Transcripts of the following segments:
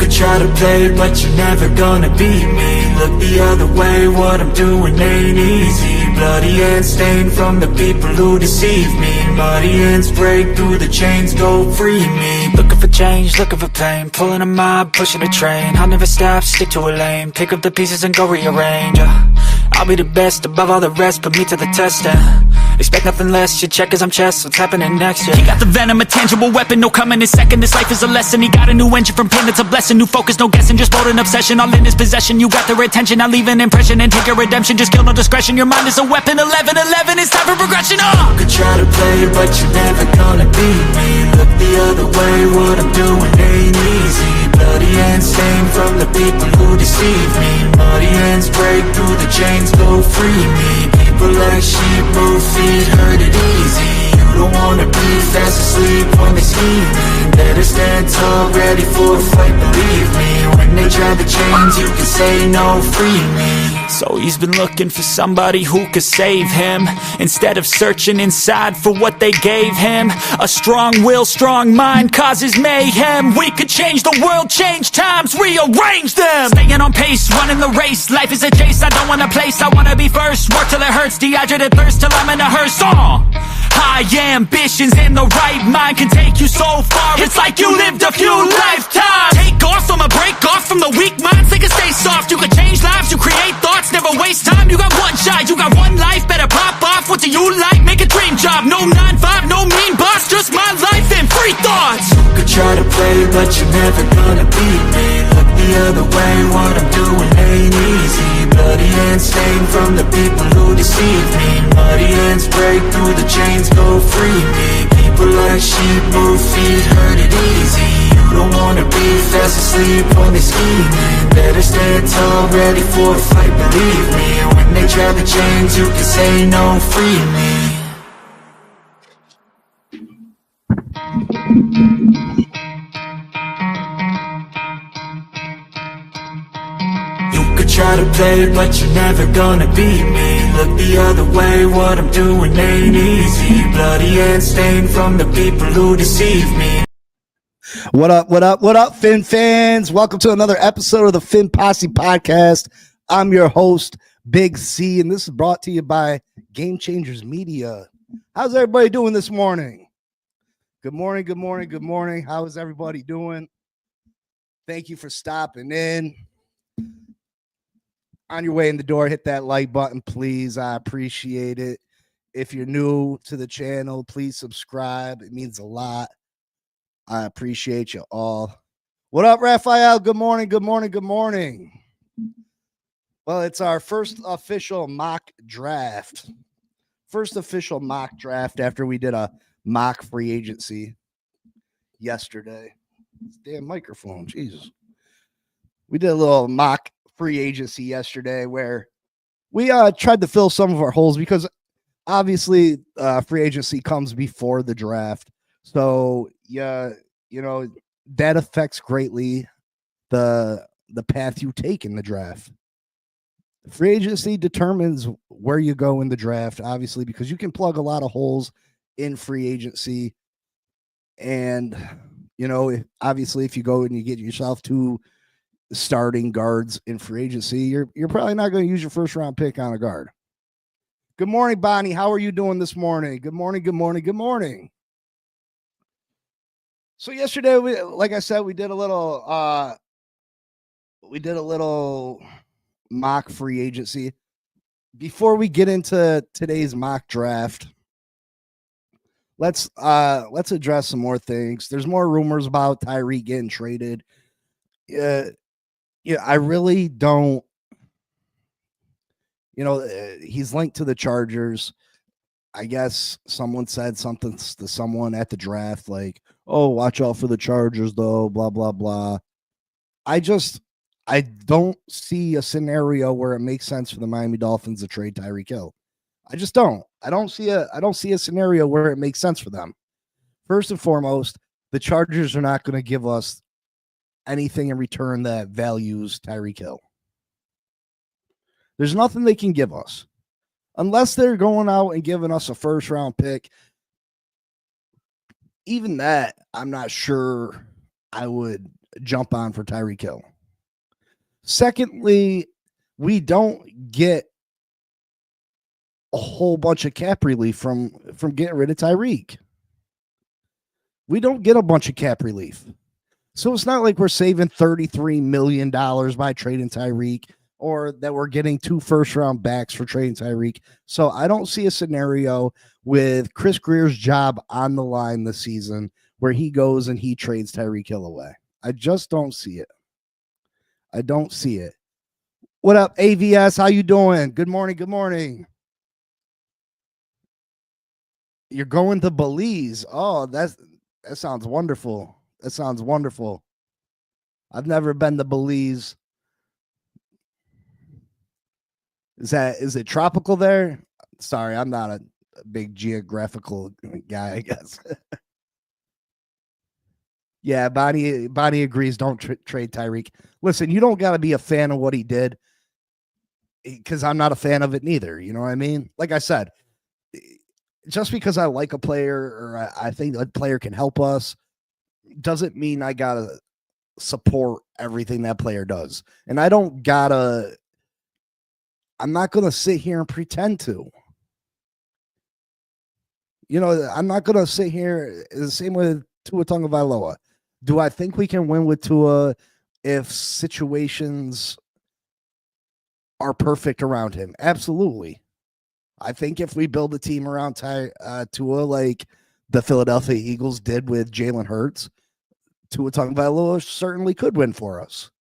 could try to play, but you're never gonna beat me. Look the other way, what I'm doing ain't easy. Bloody hands stained from the people who deceive me. Muddy hands break through the chains, go free me. Looking for change, looking for pain, pulling a mob, pushing a train. I'll never stop, stick to a lane, pick up the pieces and go rearrange. I'll be the best above all the rest, put me to the test and expect nothing less, your check is I'm chess, what's happening next, yeah. He got the venom, a tangible weapon, no coming in second. This life is a lesson, he got a new engine from pain, it's a blessing. New focus, no guessing, just bold and obsession. All in his possession, you got their attention. I leave an impression and take a redemption, just kill no discretion. Your mind is a weapon, 11-11, it's time for progression. You could try to play, but you're never gonna beat me. Look the other way, what I'm doing ain't easy. Bloody hands stained from the people who deceive me. Muddy hands break through the chains, go free me. People like sheep move feet, heard it easy. You don't wanna be fast asleep when they scheming. Better stand tall, ready for a fight, believe me. When they try the chains, you can say no, free me. So he's been looking for somebody who could save him, instead of searching inside for what they gave him. A strong will, strong mind causes mayhem. We could change the world, change times, rearrange them. Staying on pace, running the race. Life is a chase, I don't want a place, I wanna be first. Work till it hurts, dehydrated thirst till I'm in a hearse. High ambitions and the right mind can take you so far. It's like you lived a few lifetimes. Take off from a break off from the weak minds, they can stay soft. You can change lives, you create thoughts, never waste time. You got one shot, you got one life, better pop off. What do you like? Make a dream job. No 9-5, no mean boss, just my life and free thoughts. You could try to play, but you're never gonna beat me. Look the other way, what I'm doing ain't easy. Bloody hands stained from the people who deceive me. Muddy hands break through the chains, go free me. People like sheep move feet, heard it easy. You don't wanna be fast asleep when they scheming. Better stand tall, ready for a fight, believe me. When they try the chains, you can say no, free me. Try to play, but you're never gonna beat me. Look the other way, what I'm doing ain't easy. Bloody hands stained from the people who deceive me. What up, Fin fans? Welcome to another episode of the Fin Posse Podcast. I'm your host, Big C, and this is brought to you by Game Changers Media. How's everybody doing this morning? Good morning, good morning, good morning. How is everybody doing? Thank you for stopping in. On your way in the door, hit that like button, please. I appreciate it. If you're new to the channel, please subscribe. It means a lot. I appreciate you all. What up, Raphael? Good morning, good morning, good morning. Well, it's our first official mock draft. First official mock draft after we did a mock free agency yesterday. Damn microphone, Jesus. We did a little mock free agency yesterday where we tried to fill some of our holes because obviously free agency comes before the draft. So yeah, you know, that affects greatly the path you take in the draft. Free agency determines where you go in the draft, obviously, because you can plug a lot of holes in free agency. And, you know, obviously if you go and you get yourself to starting guards in free agency, you're probably not going to use your first round pick on a guard. Good morning, Bonnie. How are you doing this morning? Good morning, good morning, good morning. So yesterday, like I said, we did a little mock free agency. Before we get into today's mock draft, let's address some more things. There's more rumors about Tyreek getting traded. Yeah, I really don't. You know, he's linked to the Chargers. I guess someone said something to someone at the draft, like, "Oh, watch out for the Chargers, though." Blah blah blah. I don't see a scenario where it makes sense for the Miami Dolphins to trade Tyreek Hill. I just don't. I don't see a scenario where it makes sense for them. First and foremost, the Chargers are not going to give us anything in return that values Tyreek Hill. There's nothing they can give us unless they're going out and giving us a first round pick. Even that, I'm not sure I would jump on for Tyreek Hill. Secondly, we don't get a whole bunch of cap relief from getting rid of Tyreek. We don't get a bunch of cap relief. So it's not like we're saving $33 million by trading Tyreek, or that we're getting 2 first-round backs for trading Tyreek. So I don't see a scenario with Chris Greer's job on the line this season where he goes and he trades Tyreek Hill away. I just don't see it. I don't see it. What up, AVS? How you doing? Good morning. Good morning. You're going to Belize. Oh, that sounds wonderful. That sounds wonderful. I've never been to Belize. Is it tropical there? Sorry, I'm not a big geographical guy, I guess. Yeah, Bonnie agrees. Don't trade Tyreek. Listen, you don't got to be a fan of what he did, because I'm not a fan of it neither. You know what I mean? Like I said, just because I like a player or I think a player can help us doesn't mean I gotta support everything that player does. And I'm not gonna sit here and pretend to. You know, I'm not gonna sit here. The same with Tua Tagovailoa. Do I think we can win with Tua if situations are perfect around him? Absolutely. I think if we build a team around Tua like the Philadelphia Eagles did with Jalen Hurts, Tua Tagovailoa certainly could win for us.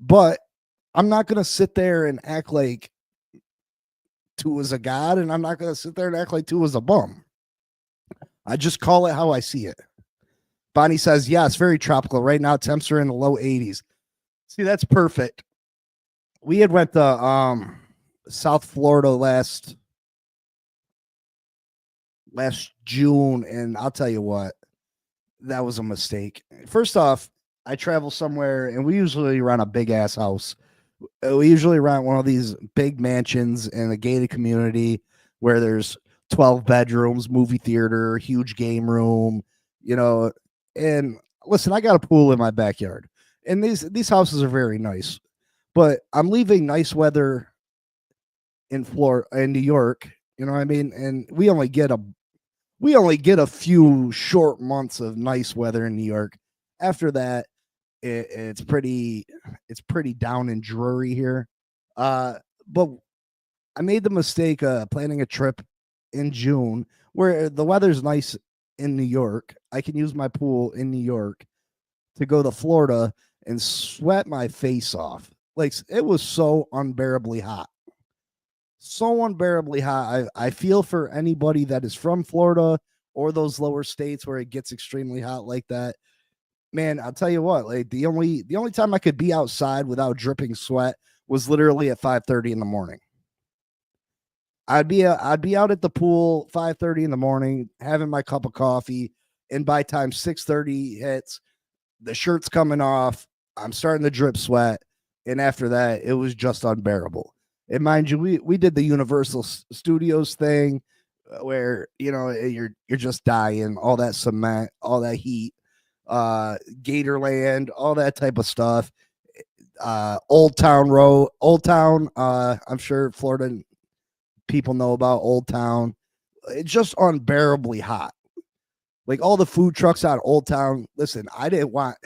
But I'm not going to sit there and act like Tua's a god, and I'm not going to sit there and act like Tua's a bum. I just call it how I see it. Bonnie says, yeah, it's very tropical. Right now, temps are in the low 80s. See, that's perfect. We had went to South Florida last June, and I'll tell you what, that was a mistake. First off, I travel somewhere, and we usually rent a big-ass house. We usually rent one of these big mansions in a gated community where there's 12 bedrooms, movie theater, huge game room, you know. And listen, I got a pool in my backyard, and these houses are very nice. But I'm leaving nice weather in Florida, in New York, you know what I mean? And we only get a few short months of nice weather in New York. After that, it's pretty down and dreary here. But I made the mistake of planning a trip in June where the weather's nice in New York. I can use my pool in New York to go to Florida and sweat my face off. Like, it was so unbearably hot. So unbearably hot. I feel for anybody that is from Florida or those lower states where it gets extremely hot like that. Man, I'll tell you what, like the only time I could be outside without dripping sweat was literally at 5:30 in the morning. I'd be out at the pool 5:30 in the morning, having my cup of coffee, and by time 6:30 hits, the shirt's coming off, I'm starting to drip sweat, and after that, it was just unbearable. And mind you, we did the Universal Studios thing where, you know, you're just dying, all that cement, all that heat, Gatorland, all that type of stuff. Old Town, I'm sure Florida people know about Old Town. It's just unbearably hot. Like all the food trucks out of Old Town. Listen, I didn't want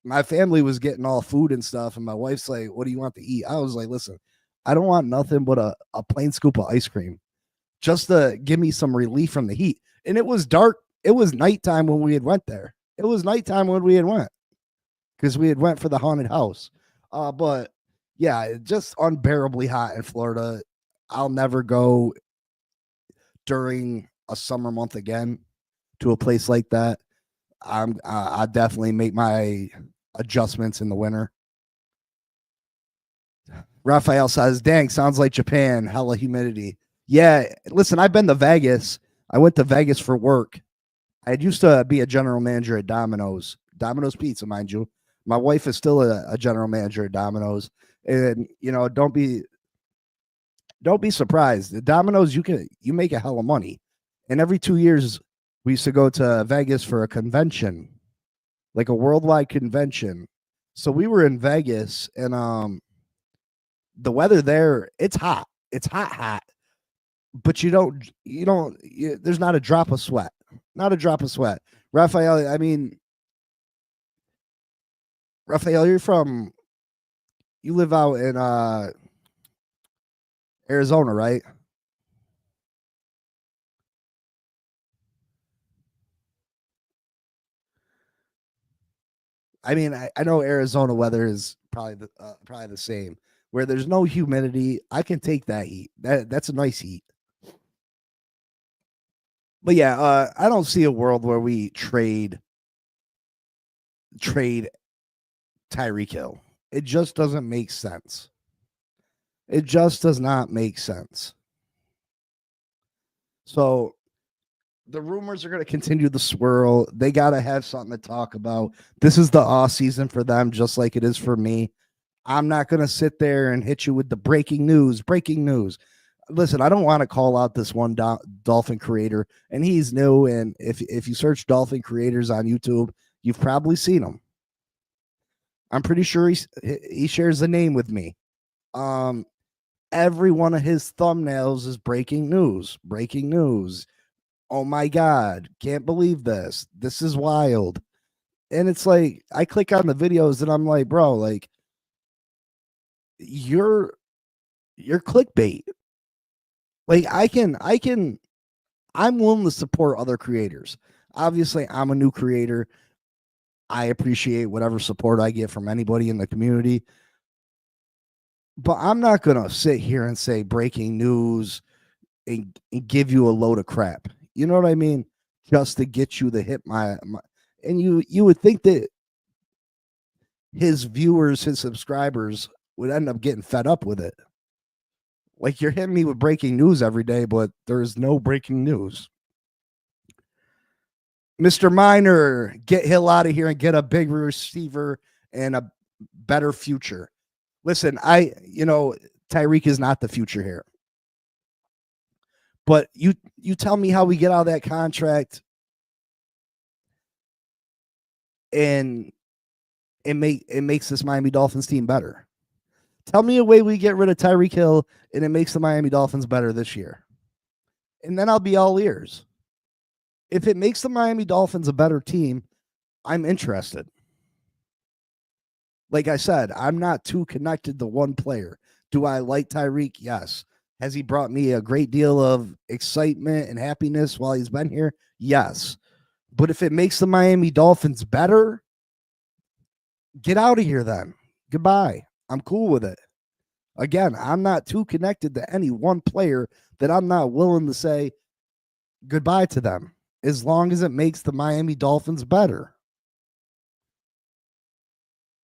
my family was getting all food and stuff, and my wife's like, what do you want to eat? I was like, listen, I don't want nothing but a plain scoop of ice cream just to give me some relief from the heat. And it was dark. It was nighttime when we had went there. It was nighttime when we had went because we had went for the haunted house. But yeah, just unbearably hot in Florida. I'll never go during a summer month again to a place like that. I definitely make my adjustments in the winter. Raphael says, dang, sounds like Japan, hella humidity. Yeah, listen, I've been to Vegas. I went to Vegas for work. I used to be a general manager at Domino's Pizza, mind you. My wife is still a general manager at Domino's. And, you know, don't be surprised. The Domino's, you make a hell of money. And every 2 years, we used to go to Vegas for a convention. like a worldwide convention. So we were in Vegas, and the weather there, it's hot. It's hot. But there's not a drop of sweat. Not a drop of sweat. Raphael, I mean, Raphael, you live out in Arizona, right? I mean, I know Arizona weather is probably the same. Where there's no humidity, I can take that heat. That's a nice heat. But yeah, I don't see a world where we trade Tyreek Hill. It just doesn't make sense. It just does not make sense. So the rumors are going to continue to swirl. They got to have something to talk about. This is the off season for them, just like it is for me. I'm not going to sit there and hit you with the breaking news. Breaking news. Listen, I don't want to call out this one Dolphin creator, and he's new. And if you search Dolphin creators on YouTube, you've probably seen him. I'm pretty sure he shares the name with me. Every one of his thumbnails is breaking news. Breaking news. Oh my God, can't believe this. This is wild. And it's like, I click on the videos and I'm like, bro, like, you're clickbait. Like, I'm willing to support other creators. Obviously, I'm a new creator. I appreciate whatever support I get from anybody in the community. But I'm not going to sit here and say breaking news and give you a load of crap. You know what I mean? Just to get you to hit my and you would think that his viewers, his subscribers would end up getting fed up with it. Like, you're hitting me with breaking news every day, but there's no breaking news. Mr. Miner, get Hill out of here and get a big receiver and a better future. Listen, Tyreek is not the future here. But you tell me how we get out of that contract and it makes this Miami Dolphins team better. Tell me a way we get rid of Tyreek Hill and it makes the Miami Dolphins better this year. And then I'll be all ears. If it makes the Miami Dolphins a better team, I'm interested. Like I said, I'm not too connected to one player. Do I like Tyreek? Yes. Has he brought me a great deal of excitement and happiness while he's been here? Yes. But if it makes the Miami Dolphins better, get out of here then. Goodbye. I'm cool with it. Again, I'm not too connected to any one player that I'm not willing to say goodbye to them, as long as it makes the Miami Dolphins better.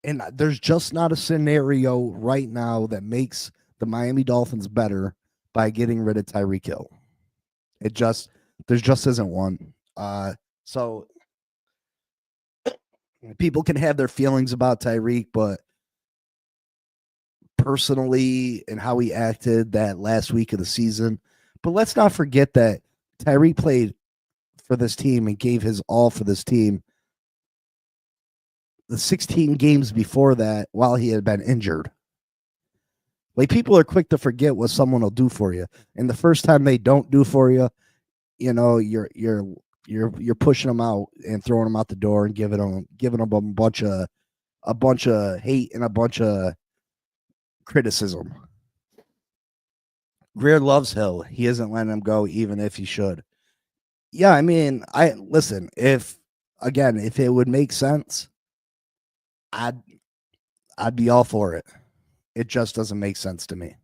And there's just not a scenario right now that makes the Miami Dolphins better by getting rid of Tyreek Hill. There just isn't one. So people can have their feelings about Tyreek, but personally and how he acted that last week of the season. But let's not forget that Tyreek played for this team and gave his all for this team the 16 games before that while he had been injured. Like, people are quick to forget what someone will do for you. And the first time they don't do for you, you're pushing them out and throwing them out the door and giving them a bunch of hate and a bunch of criticism. Greer loves Hill. He isn't letting him go, even if he should. Yeah, I mean, listen, if it would make sense, I'd be all for it. It just doesn't make sense to me.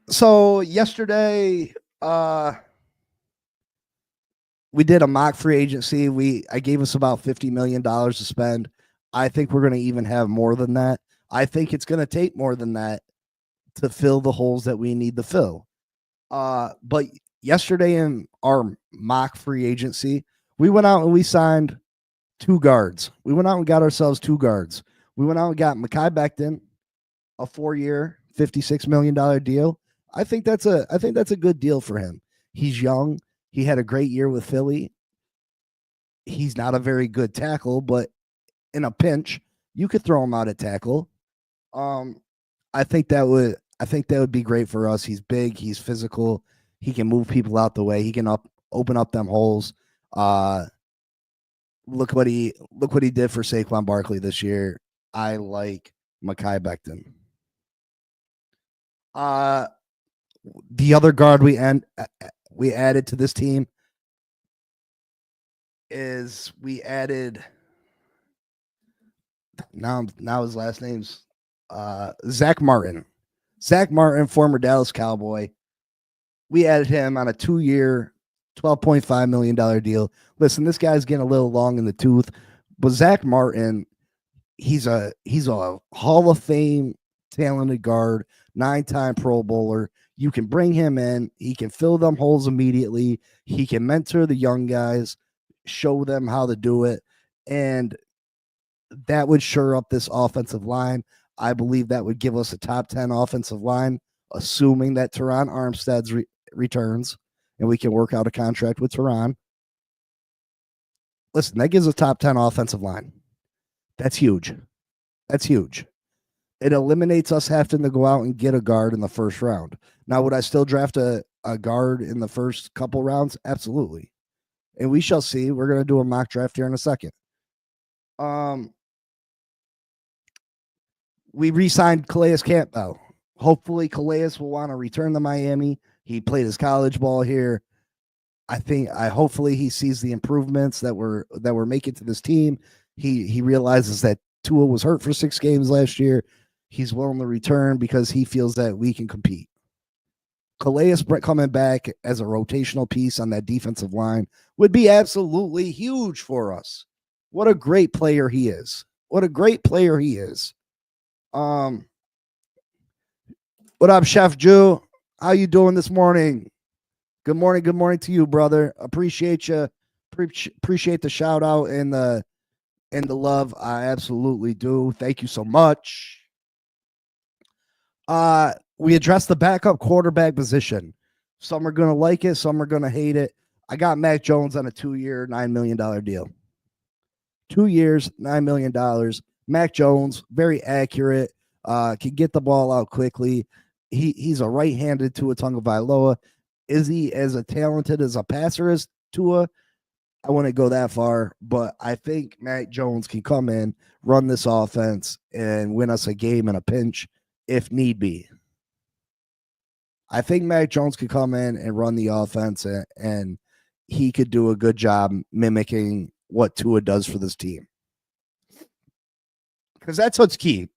So yesterday, we did a mock free agency. I gave us about $50 million to spend. I think we're going to even have more than that. I think it's going to take more than that to fill the holes that we need to fill. But yesterday in our mock free agency, we went out and we signed 2 guards. We went out and got ourselves 2 guards. We went out and got Mekhi Becton, a 4-year, $56 million deal. I think that's a good deal for him. He's young. He had a great year with Philly. He's not a very good tackle, but in a pinch, you could throw him out at tackle. Um, I think that would be great for us. He's big, he's physical, he can move people out the way, he can open up them holes. Uh, look what he did for Saquon Barkley this year. I like Mekhi Becton. Uh, the other guard we added to this team is we added now his last name's Zach Martin. Zach Martin, former Dallas Cowboy. We added him on a 2-year, $12.5 million deal. Listen, this guy's getting a little long in the tooth, but Zach Martin, he's a Hall of Fame talented guard, 9-time Pro Bowler. You can bring him in. He can fill them holes immediately. He can mentor the young guys, show them how to do it. And that would shore up this offensive line. I believe that would give us a top 10 offensive line, assuming that Teron Armstead returns and we can work out a contract with Teron. Listen, that gives a top 10 offensive line. That's huge. That's huge. It eliminates us having to go out and get a guard in the first round. Now, would I still draft a guard in the first couple rounds? Absolutely. And we shall see. We're going to do a mock draft here in a second. We re-signed Calais Campbell. Hopefully, Calais will want to return to Miami. He played his college ball here. Hopefully he sees the improvements that we're making to this team. He realizes that Tua was hurt for 6 games last year. He's willing to return because he feels that we can compete. Calais coming back as a rotational piece on that defensive line would be absolutely huge for us. What a great player he is. What a great player he is. What up, Chef Jew? How you doing this morning? Good morning to you, brother. Appreciate you. Appreciate the shout out and the love. I absolutely do. Thank you so much. We addressed the backup quarterback position. Some are gonna like it, some are gonna hate it. I got Mac Jones on a 2-year, $9 million deal. 2 years, $9 million. Mac Jones, very accurate, can get the ball out quickly. He's a right-handed Tua Tagovailoa. Is he as a talented as a passer as Tua? I wouldn't go that far, but I think Mac Jones can come in, run this offense, and win us a game in a pinch if need be. I think Mac Jones could come in and run the offense, and he could do a good job mimicking what Tua does for this team. Because that's what's key.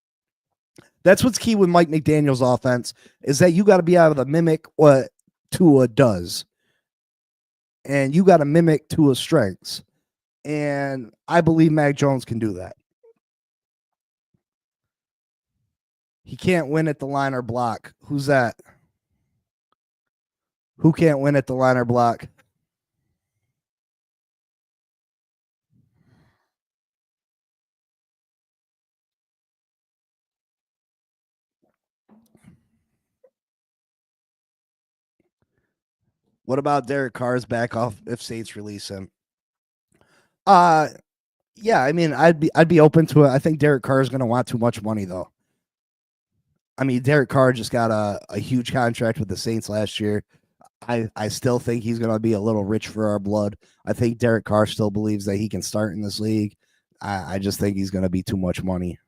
That's what's key with Mike McDaniel's offense is that you got to be able to mimic what Tua does. And you got to mimic Tua's strengths. And I believe Mac Jones can do that. He can't win at the line or block. Who's that? Who can't win at the line or block? What about Derek Carr's back off if Saints release him? Yeah, I mean, I'd be open to it. I think Derek Carr is going to want too much money though. I mean, Derek Carr just got a huge contract with the Saints last year. I still think he's going to be a little rich for our blood. I think Derek Carr still believes that he can start in this league. I just think he's going to be too much money.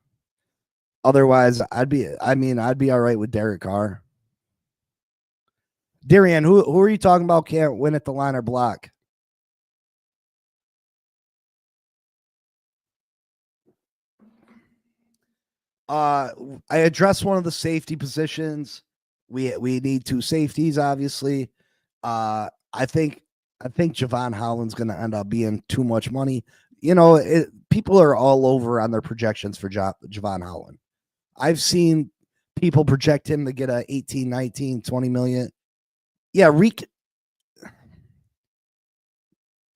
Otherwise, I'd be all right with Derek Carr. Darian, who are you talking about can't win at the line or block? I addressed one of the safety positions. We need 2 safeties, obviously. I think Javon Holland's going to end up being too much money. You know, people are all over on their projections for Javon Holland. I've seen people project him to get a 18, 19, 20 million. Yeah,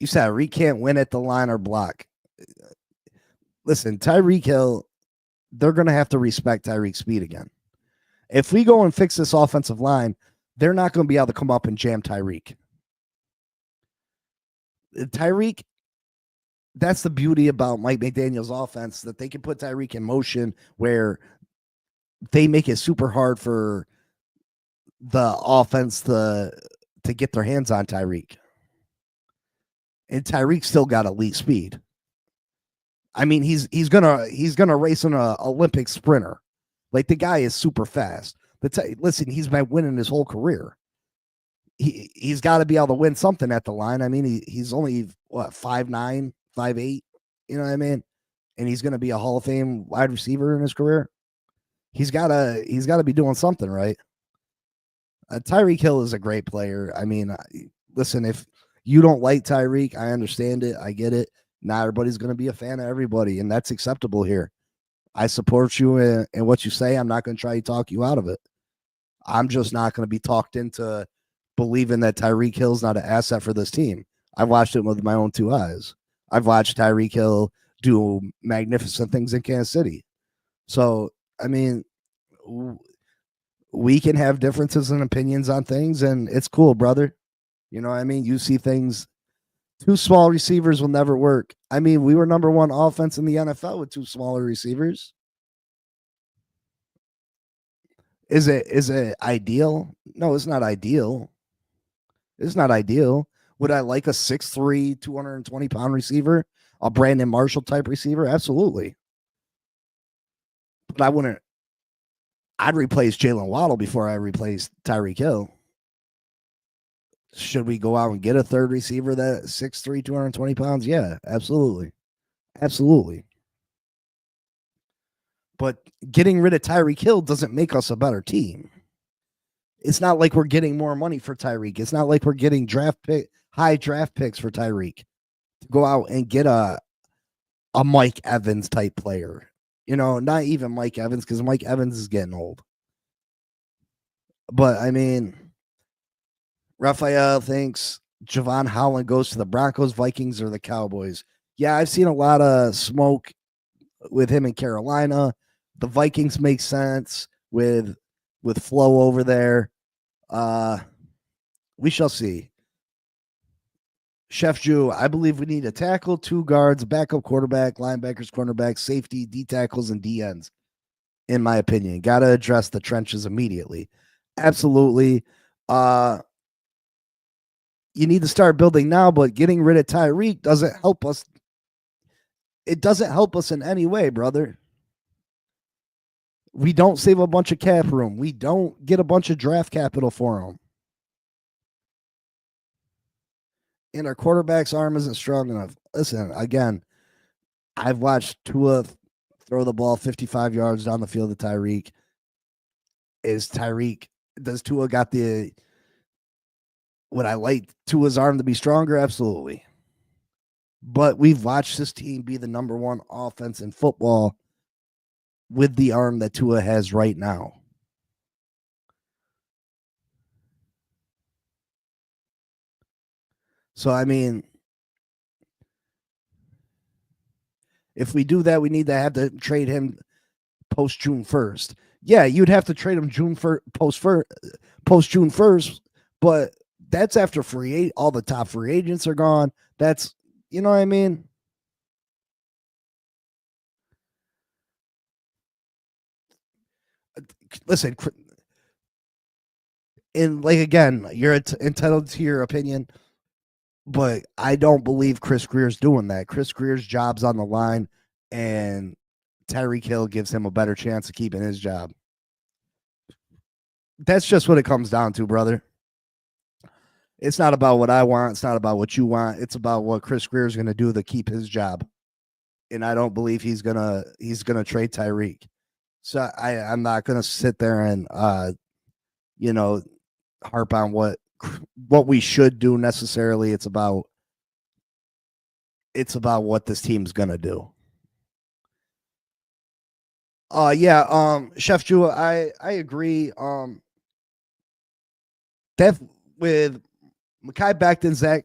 you said Reek can't win at the line or block. Listen, Tyreek Hill, they're going to have to respect Tyreek's speed again. If we go and fix this offensive line, they're not going to be able to come up and jam Tyreek. Tyreek, that's the beauty about Mike McDaniel's offense, that they can put Tyreek in motion where they make it super hard for the offense to get their hands on Tyreek. And Tyreek still got elite speed. I mean, he's gonna race an Olympic sprinter. Like, the guy is super fast. Listen, he's been winning his whole career. He's got to be able to win something at the line. I mean, he's only what, 5'9", 5'8", you know what I mean? And he's going to be a Hall of Fame wide receiver in his career. He's got to be doing something right. Tyreek Hill is a great player. I mean, listen, if you don't like Tyreek, I understand it. I get it. Not everybody's going to be a fan of everybody, and that's acceptable here. I support you in what you say. I'm not going to try to talk you out of it. I'm just not going to be talked into believing that Tyreek Hill's not an asset for this team. I've watched it with my own two eyes. I've watched Tyreek Hill do magnificent things in Kansas City. So, I mean, we can have differences and opinions on things, and it's cool, brother. You know what I mean? You see things. Two small receivers will never work. I mean, we were number one offense in the NFL with two smaller receivers. Is it ideal? No, it's not ideal. It's not ideal. Would I like a 6'3", 220-pound receiver? A Brandon Marshall type receiver? Absolutely. But I wouldn't. I'd replace Jalen Waddle before I replace Tyreek Hill. Should we go out and get a third receiver that 6'3", 220 pounds? Yeah, absolutely. Absolutely. But getting rid of Tyreek Hill doesn't make us a better team. It's not like we're getting more money for Tyreek. It's not like we're getting high draft picks for Tyreek to go out and get a Mike Evans type player. You know, not even Mike Evans, because Mike Evans is getting old. But, I mean, Raphael thinks Javon Holland goes to the Broncos, Vikings, or the Cowboys. Yeah, I've seen a lot of smoke with him in Carolina. The Vikings make sense with Flo over there. We shall see. Chef Jew, I believe we need a tackle, 2 guards, backup quarterback, linebackers, cornerback, safety, D tackles, and D ends. In my opinion, got to address the trenches immediately. Absolutely. You need to start building now, but getting rid of Tyreek doesn't help us. It doesn't help us in any way, brother. We don't save a bunch of cap room. We don't get a bunch of draft capital for him. And our quarterback's arm isn't strong enough. Listen, again, I've watched Tua throw the ball 55 yards down the field to Tyreek. Does Tua got would I like Tua's arm to be stronger? Absolutely. But we've watched this team be the number one offense in football with the arm that Tua has right now. So, I mean, if we do that, we need to have to trade him post June 1st. Yeah, you'd have to trade him post June 1st, but that's after all the top free agents are gone. That's, you know what I mean? Listen, and like, again, you're entitled to your opinion, but I don't believe Chris Greer's doing that. Chris Greer's job's on the line, and Tyreek Hill gives him a better chance of keeping his job. That's just what it comes down to, brother. It's not about what I want. It's not about what you want. It's about what Chris Greer is going to do to keep his job. And I don't believe he's gonna trade Tyreek. So I'm not gonna sit there and harp on what we should do necessarily. It's about what this team's gonna do. Chef Jew, I agree. That with Mekhi Becton,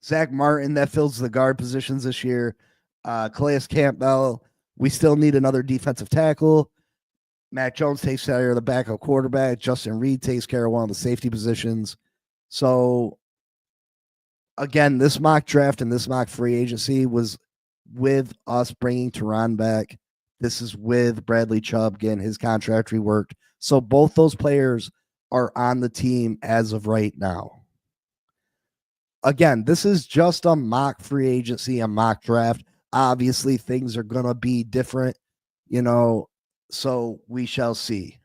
Zach Martin, that fills the guard positions this year. Calais Campbell, we still need another defensive tackle. Matt Jones takes care of the backup quarterback. Justin Reed takes care of one of the safety positions. So Again, this mock draft and this mock free agency was with us bringing Teron back. This is with Bradley Chubb getting his contract reworked. So both those players are on the team as of right now. Again, this is just a mock free agency, a mock draft. Obviously, things are going to be different, so we shall see.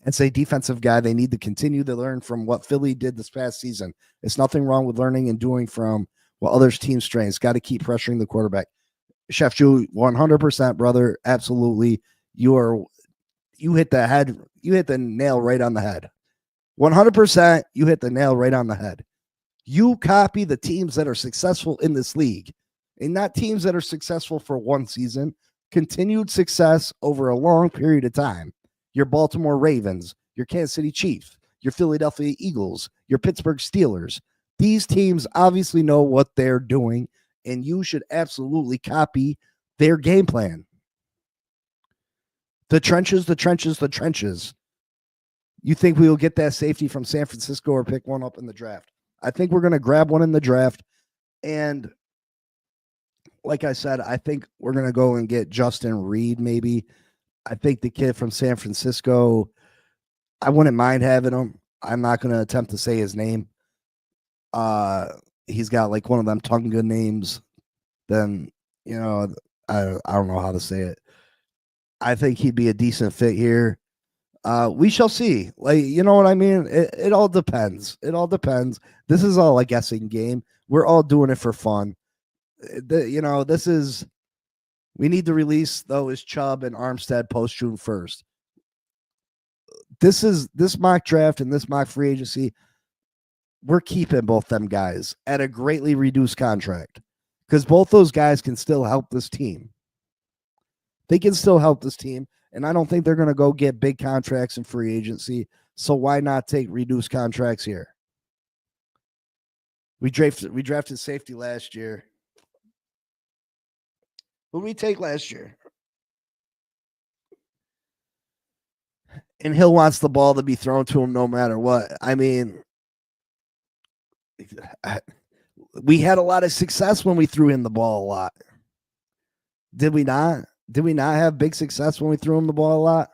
And say defensive guy, they need to continue to learn from what Philly did this past season. It's nothing wrong with learning and doing from what others' team strengths. Got to keep pressuring the quarterback. Chef Jew, 100%, brother. Absolutely. You hit the nail right on the head. 100%, you hit the nail right on the head. You copy the teams that are successful in this league, and not teams that are successful for one season, continued success over a long period of time. Your Baltimore Ravens, your Kansas City Chiefs, your Philadelphia Eagles, your Pittsburgh Steelers. These teams obviously know what they're doing, and you should absolutely copy their game plan. The trenches, the trenches, the trenches. You think we will get that safety from San Francisco or pick one up in the draft? I think we're going to grab one in the draft. And like I said, I think we're going to go and get Justin Reed maybe. I think the kid from San Francisco, I wouldn't mind having him. I'm not going to attempt to say his name. He's got like one of them Tonga names. Then, I don't know how to say it. I think he'd be a decent fit here. We shall see. Like, you know what I mean? It all depends. It all depends. This is all a guessing game. We're all doing it for fun. This is, we need to release though is Chubb and Armstead post June 1st. This mock draft and this mock free agency, we're keeping both them guys at a greatly reduced contract because both those guys can still help this team. They can still help this team. And I don't think they're going to go get big contracts in free agency. So why not take reduced contracts here? We drafted safety last year. Who did we take last year? And Hill wants the ball to be thrown to him no matter what. I mean, we had a lot of success when we threw him the ball a lot. Did we not? Did we not have big success when we threw him the ball a lot?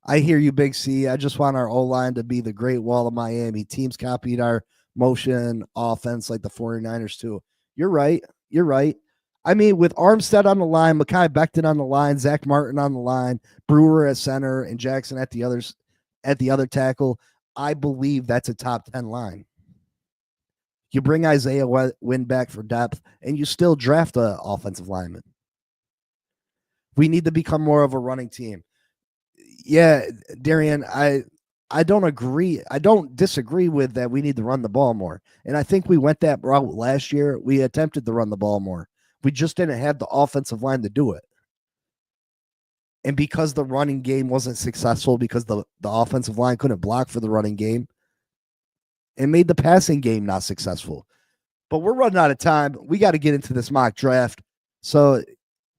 I hear you, Big C. I just want our O-line to be the Great Wall of Miami. Teams copied our motion offense like the 49ers too. You're right. You're right. I mean, with Armstead on the line, Mekhi Becton on the line, Zach Martin on the line, Brewer at center, and Jackson at the other tackle, I believe that's a top 10 line. You bring Isaiah Wynn back for depth, and you still draft an offensive lineman. We need to become more of a running team. Yeah, Darian, I don't agree. I don't disagree with that. We need to run the ball more. And I think we went that route last year. We attempted to run the ball more. We just didn't have the offensive line to do it. And because the running game wasn't successful, because the offensive line couldn't block for the running game, it made the passing game not successful. But we're running out of time. We got to get into this mock draft. So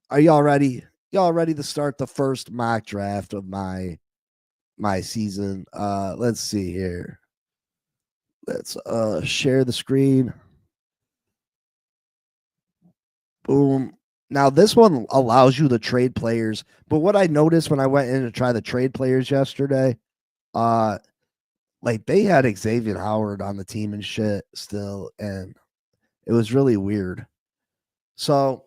are y'all ready? Y'all ready to start the first mock draft of my season? Let's see here. Let's share the screen. Boom. Now this one allows you to trade players, but what I noticed when I went in to try the trade players yesterday, like they had Xavier Howard on the team and shit still, and it was really weird. So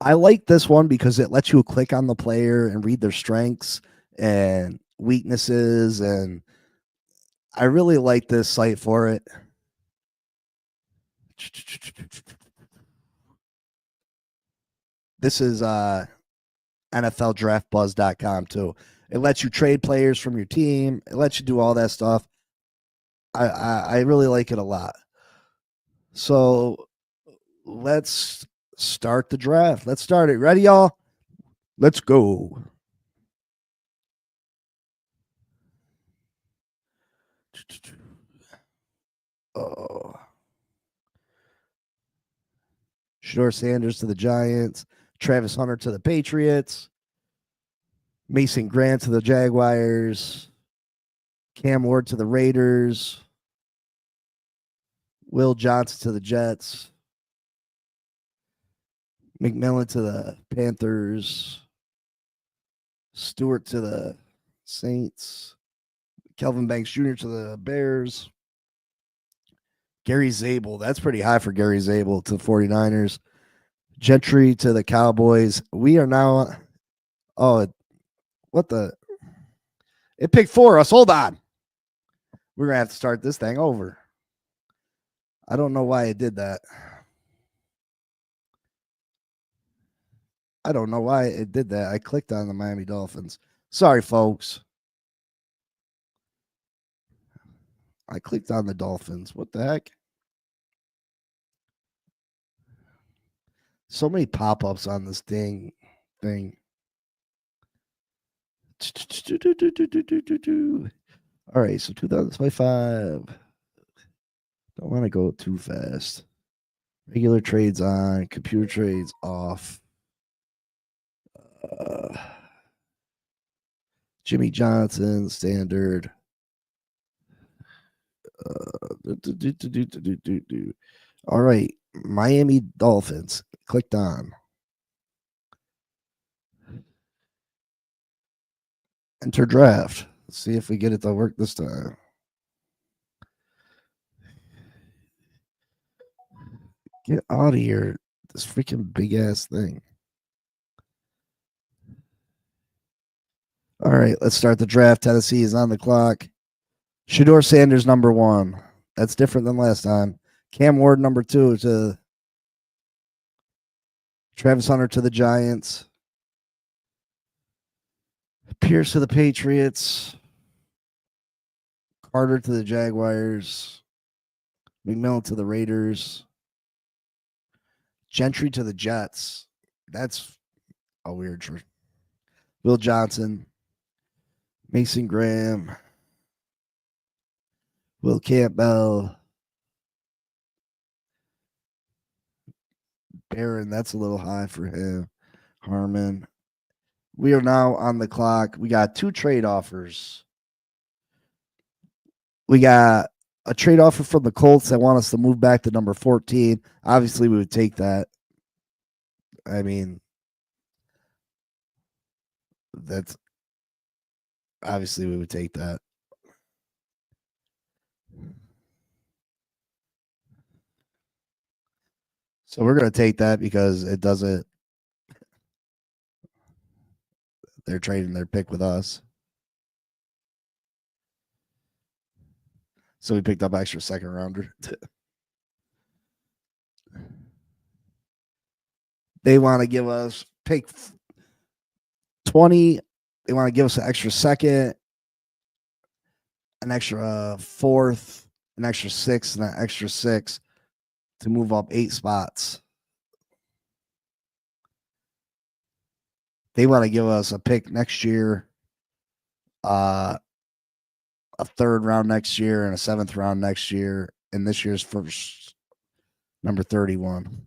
I like this one because it lets you click on the player and read their strengths and weaknesses, and I really like this site for it. This is NFLDraftBuzz.com too. It lets you trade players from your team. It lets you do all that stuff. I really like it a lot. So let's start the draft. Let's start it. Ready, y'all? Let's go. Oh. Shador Sanders to the Giants. Travis Hunter to the Patriots. Mason Grant to the Jaguars. Cam Ward to the Raiders. Will Johnson to the Jets. McMillan to the Panthers. Stewart to the Saints. Kelvin Banks Jr. to the Bears. Gary Zabel. That's pretty high for Gary Zabel to the 49ers. Gentry to the Cowboys. We are now. Oh, what the? It picked for us. Hold on. We're going to have to start this thing over. I don't know why it did that. I don't know why it did that. I clicked on the Miami Dolphins. Sorry, folks. I clicked on the Dolphins. What the heck? So many pop-ups on this thing. All right, so 2025. Don't want to go too fast. Regular trades on, computer trades off. Jimmy Johnson, standard. All right, Miami Dolphins. Clicked on. Enter draft. Let's see if we get it to work this time. Get out of here. This freaking big ass thing. All right, let's start the draft. Tennessee is on the clock. Shedeur Sanders, number 1. That's different than last time. Cam Ward, number 2 to Travis Hunter to the Giants. Pierce to the Patriots. Carter to the Jaguars. McMillan to the Raiders. Gentry to the Jets. That's a weird trade. Will Johnson. Mason Graham. Will Campbell. Barron, that's a little high for him. Harmon. We are now on the clock. We got 2 trade offers. We got a trade offer from the Colts that want us to move back to number 14. Obviously, we would take that. I mean, that's obviously we would take that. So we're going to take that because it doesn't. They're trading their pick with us. So we picked up extra second rounder. They want to give us pick 20. They want to give us an extra second, an extra 4th, an extra 6th, and an extra 6 to move up 8 spots. They want to give us a pick next year, a 3rd round next year, and a 7th round next year, and this year's first, number 31.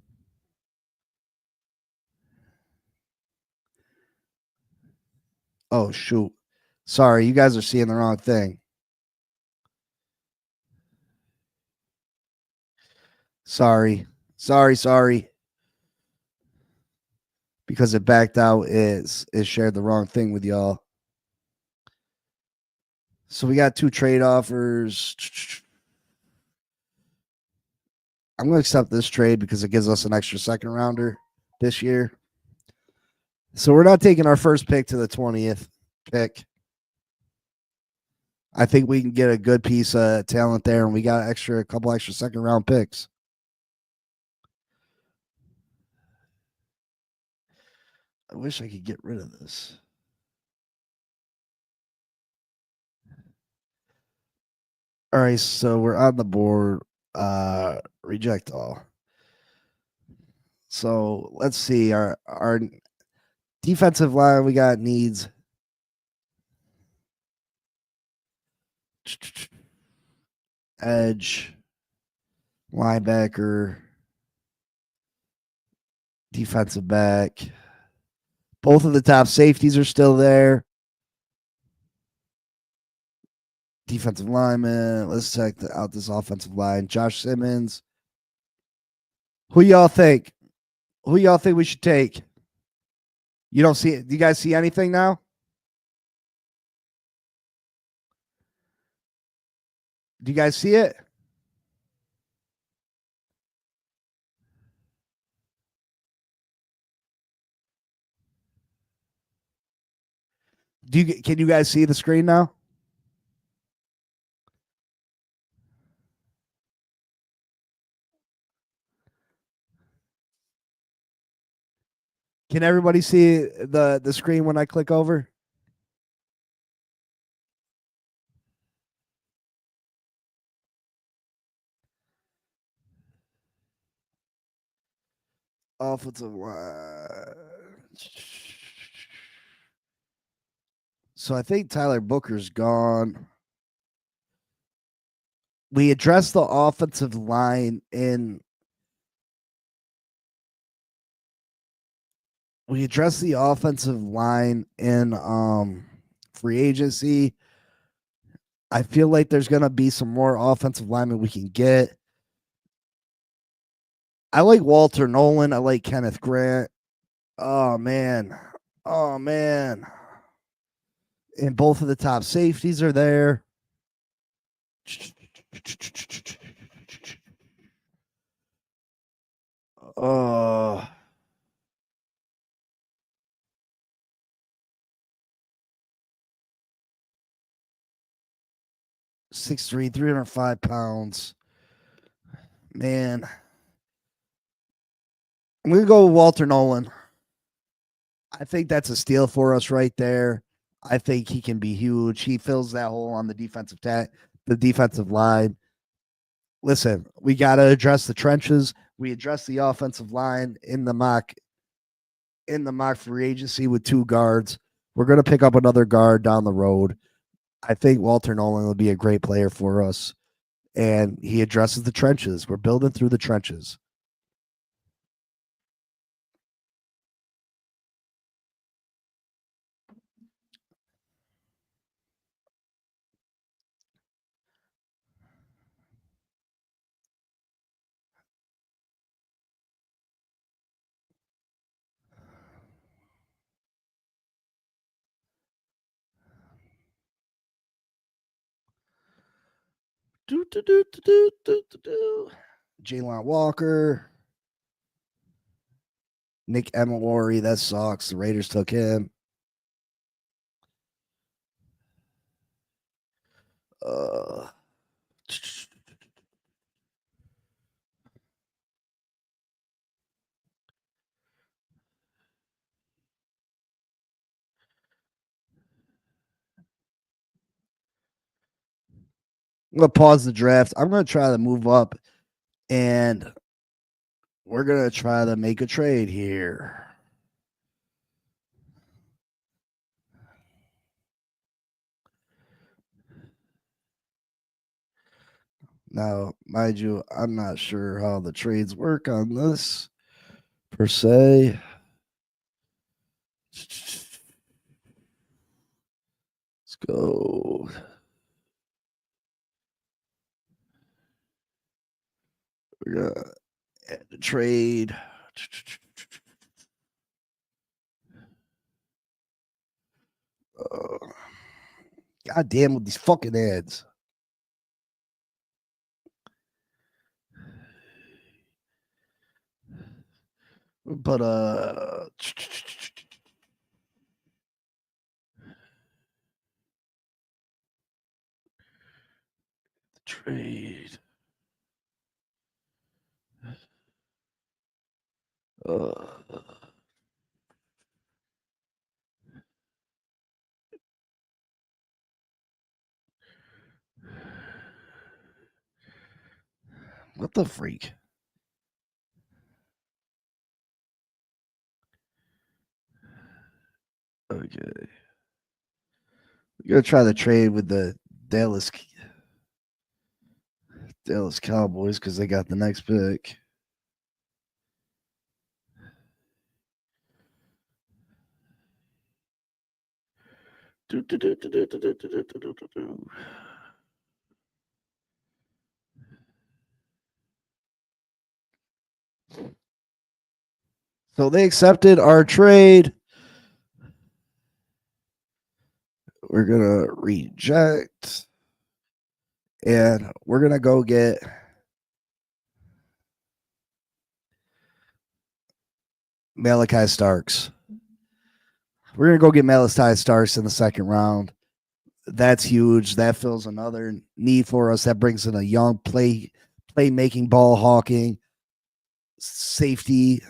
Oh, shoot. Sorry, you guys are seeing the wrong thing. Sorry. Because it backed out, it shared the wrong thing with y'all. So we got 2 trade offers. I'm going to accept this trade because it gives us an extra second rounder this year. So we're not taking our first pick to the 20th pick. I think we can get a good piece of talent there, and we got a couple extra second round picks. I wish I could get rid of this. All right, so we're on the board. Reject all. So let's see. Our defensive line, we got needs. Edge, linebacker, defensive back. Both of the top safeties are still there. Defensive lineman. Let's check out this offensive line. Josh Simmons. Who y'all think? Who y'all think we should take? You don't see it? Do you guys see anything now? Do you guys see it? Can you guys see the screen now? Can everybody see the screen when I click over? Offensive line. So I think Tyler Booker's gone. We addressed the offensive line in free agency. I feel like there's gonna be some more offensive linemen we can get. I like Walter Nolan. I like Kenneth Grant. Oh man. Oh man. And both of the top safeties are there. Uh 6'3", 305 pounds. Man. I'm gonna go with Walter Nolan. I think that's a steal for us right there. I think he can be huge. He fills that hole on the defensive line. Listen, we got to address the trenches. We address the offensive line in the mock free agency with 2 guards. We're going to pick up another guard down the road. I think Walter Nolan will be a great player for us, and he addresses the trenches. We're building through the trenches. Jalen Walker, Nick Emelory, that sucks. The Raiders took him. Uh, I'm gonna pause the draft. I'm gonna try to move up, and we're gonna try to make a trade here. Now, mind you, I'm not sure how the trades work on this per se. Let's go. We're gonna add the trade. God damn with these fucking ads. But trade. What the freak? Okay. We're gonna try the trade with the Dallas Cowboys because they got the next pick. So they accepted our trade. We're gonna reject, and we're gonna go get Malachi Starks. We're gonna go get Malachi Starks in the second round. That's huge. That fills another need for us. That brings in a young playmaking, ball hawking safety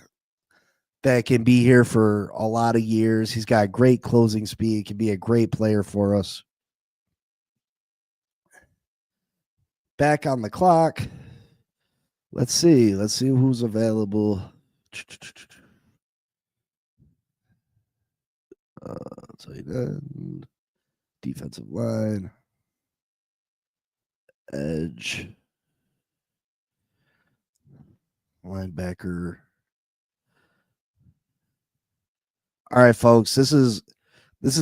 that can be here for a lot of years. He's got great closing speed. Can be a great player for us. Back on the clock. Let's see who's available. Tight end, defensive line, edge, linebacker. All right, folks. This is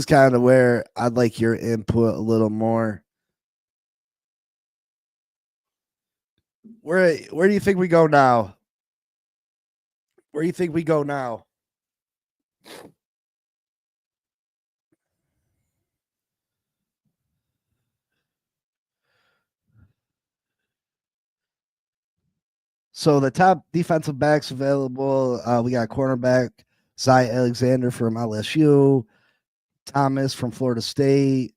kind of where I'd like your input a little more. Where do you think we go now? Where do you think we go now? So the top defensive backs available, we got cornerback Zy Alexander from LSU, Thomas from Florida State.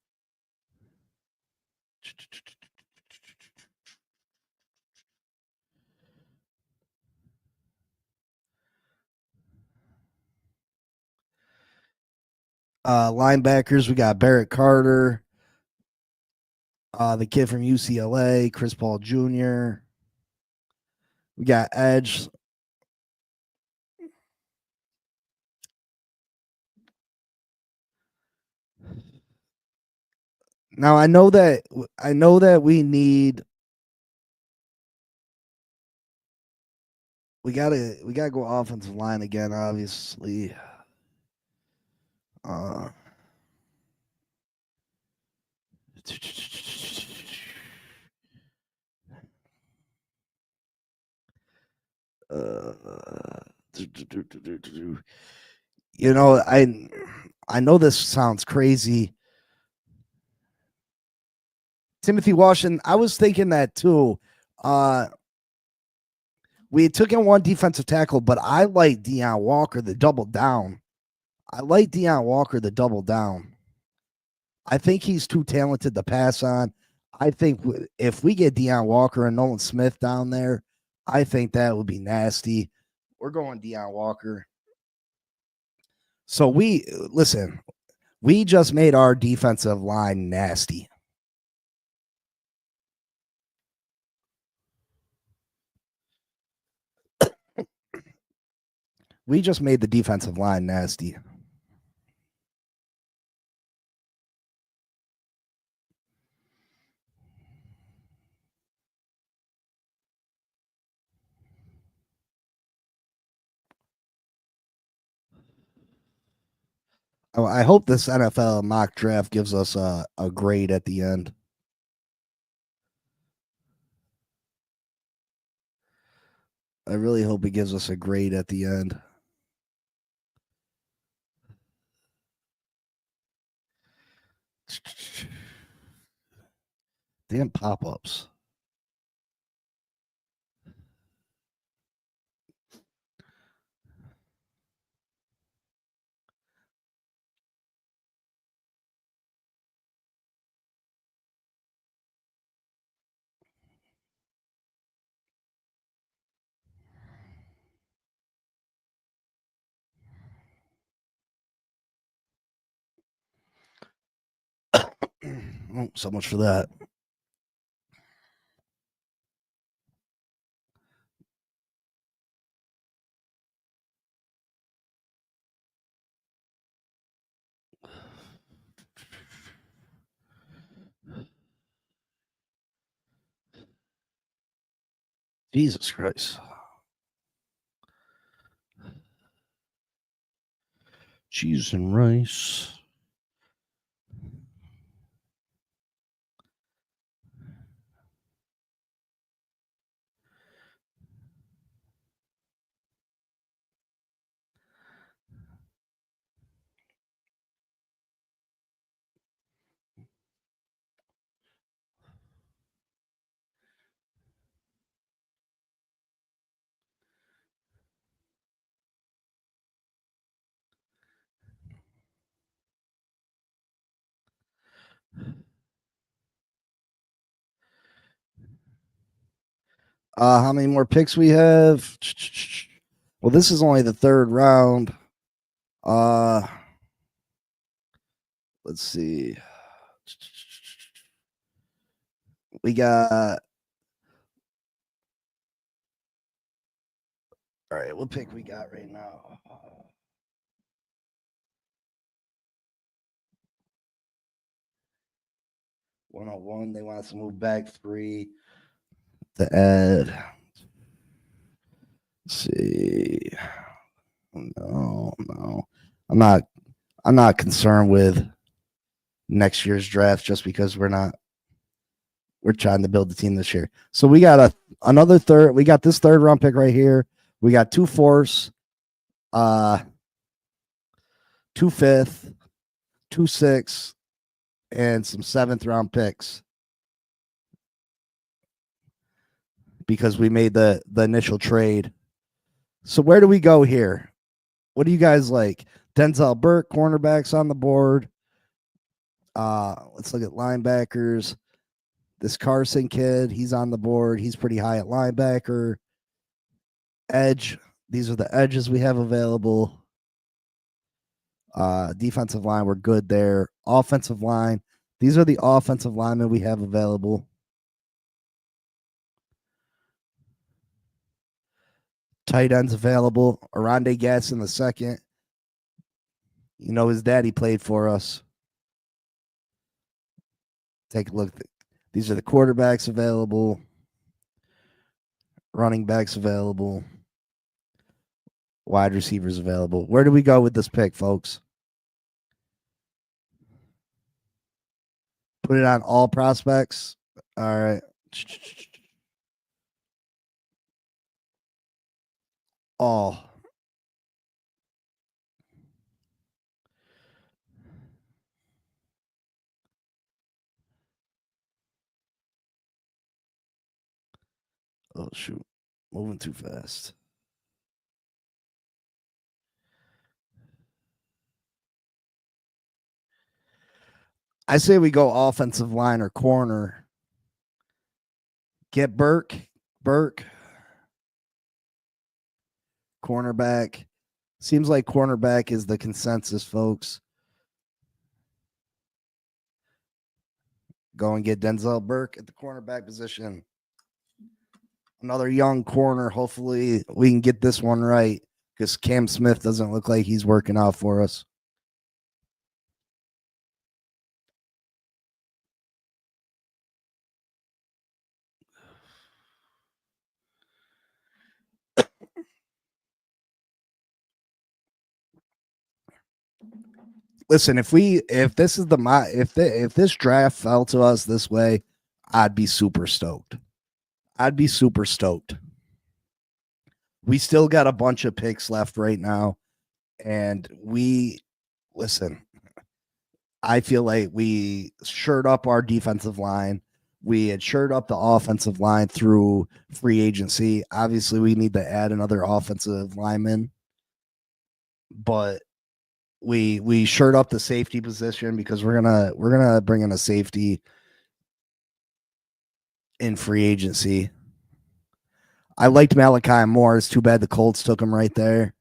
Linebackers, we got Barrett Carter, the kid from UCLA, Chris Paul Jr. We got edge. Now I know that we gotta go offensive line again, obviously. Uh, you know, I know this sounds crazy. Timothy Washington, I was thinking that too. We took in one defensive tackle, but I like Deion Walker, the double down. I like Deion Walker, the double down. I think he's too talented to pass on. I think if we get Deion Walker and Nolan Smith down there, I think that would be nasty. We're going Deion Walker. So we just made our defensive line nasty. We just made the defensive line nasty. I hope this NFL mock draft gives us a grade at the end. I really hope it gives us a grade at the end. Damn pop-ups. Oh, so much for that. Jesus Christ. Cheese and rice. How many more picks we have? Well, this is only the third round. Let's see. We got. All right, what pick we got right now? 101. They want us to move back 3 to add. Let's see. No. I'm not concerned with next year's draft just because we're trying to build the team this year. So we got another third. We got this third round pick right here. We got 2 fourths, 2 fifth, 2 sixth, and some 7th round picks because we made the initial trade. So where do we go here? What do you guys like? Denzel Burke, cornerbacks on the board. Let's look at linebackers. This Carson kid, he's on the board. He's pretty high at linebacker. Edge. These are the edges we have available. Defensive line, we're good there. Offensive line. These are the offensive linemen we have available. Tight ends available. Aronde Gatson the second. You know his daddy played for us. Take a look. These are the quarterbacks available. Running backs available. Wide receivers available. Where do we go with this pick, folks? Put it on all prospects. All right. All. Oh, shoot. Moving too fast. I say we go offensive line or corner. Get Burke. Cornerback. Seems like cornerback is the consensus, folks. Go and get Denzel Burke at the cornerback position. Another young corner. Hopefully we can get this one right because Cam Smith doesn't look like he's working out for us. Listen, if this draft fell to us this way, I'd be super stoked. We still got a bunch of picks left right now, and I feel like we shored up our defensive line. We had shored up the offensive line through free agency. Obviously, we need to add another offensive lineman, but we shored up the safety position because we're gonna bring in a safety in free agency. I liked Malachi Moore. It's too bad the Colts took him right there.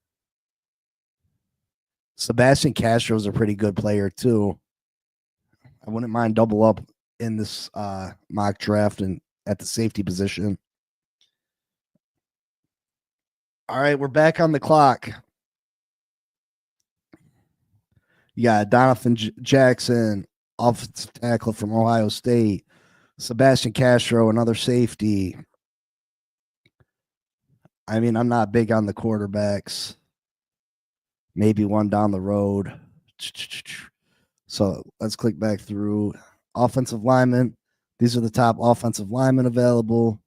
Sebastian Castro is a pretty good player too. I wouldn't mind double up in this mock draft and at the safety position. All right, we're back on the clock. Yeah, Donovan Jackson, offensive tackle from Ohio State. Sebastian Castro, another safety. I mean, I'm not big on the quarterbacks. Maybe one down the road. So let's click back through. Offensive linemen. These are the top offensive linemen available.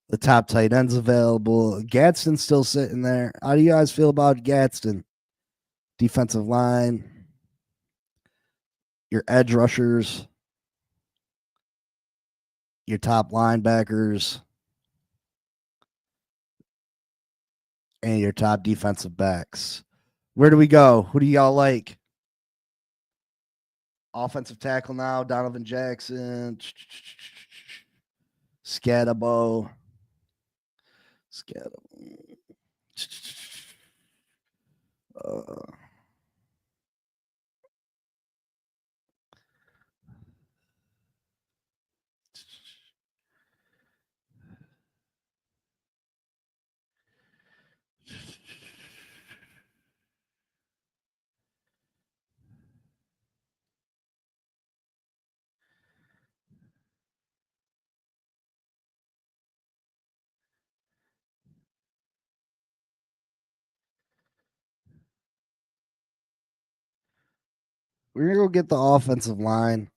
The top tight ends available. Gadsden's still sitting there. How do you guys feel about Gadsden? Defensive line. Your edge rushers. Your top linebackers. And your top defensive backs. Where do we go? Who do y'all like? Offensive tackle now, Donovan Jackson. Scatabo. We're going to go get the offensive line.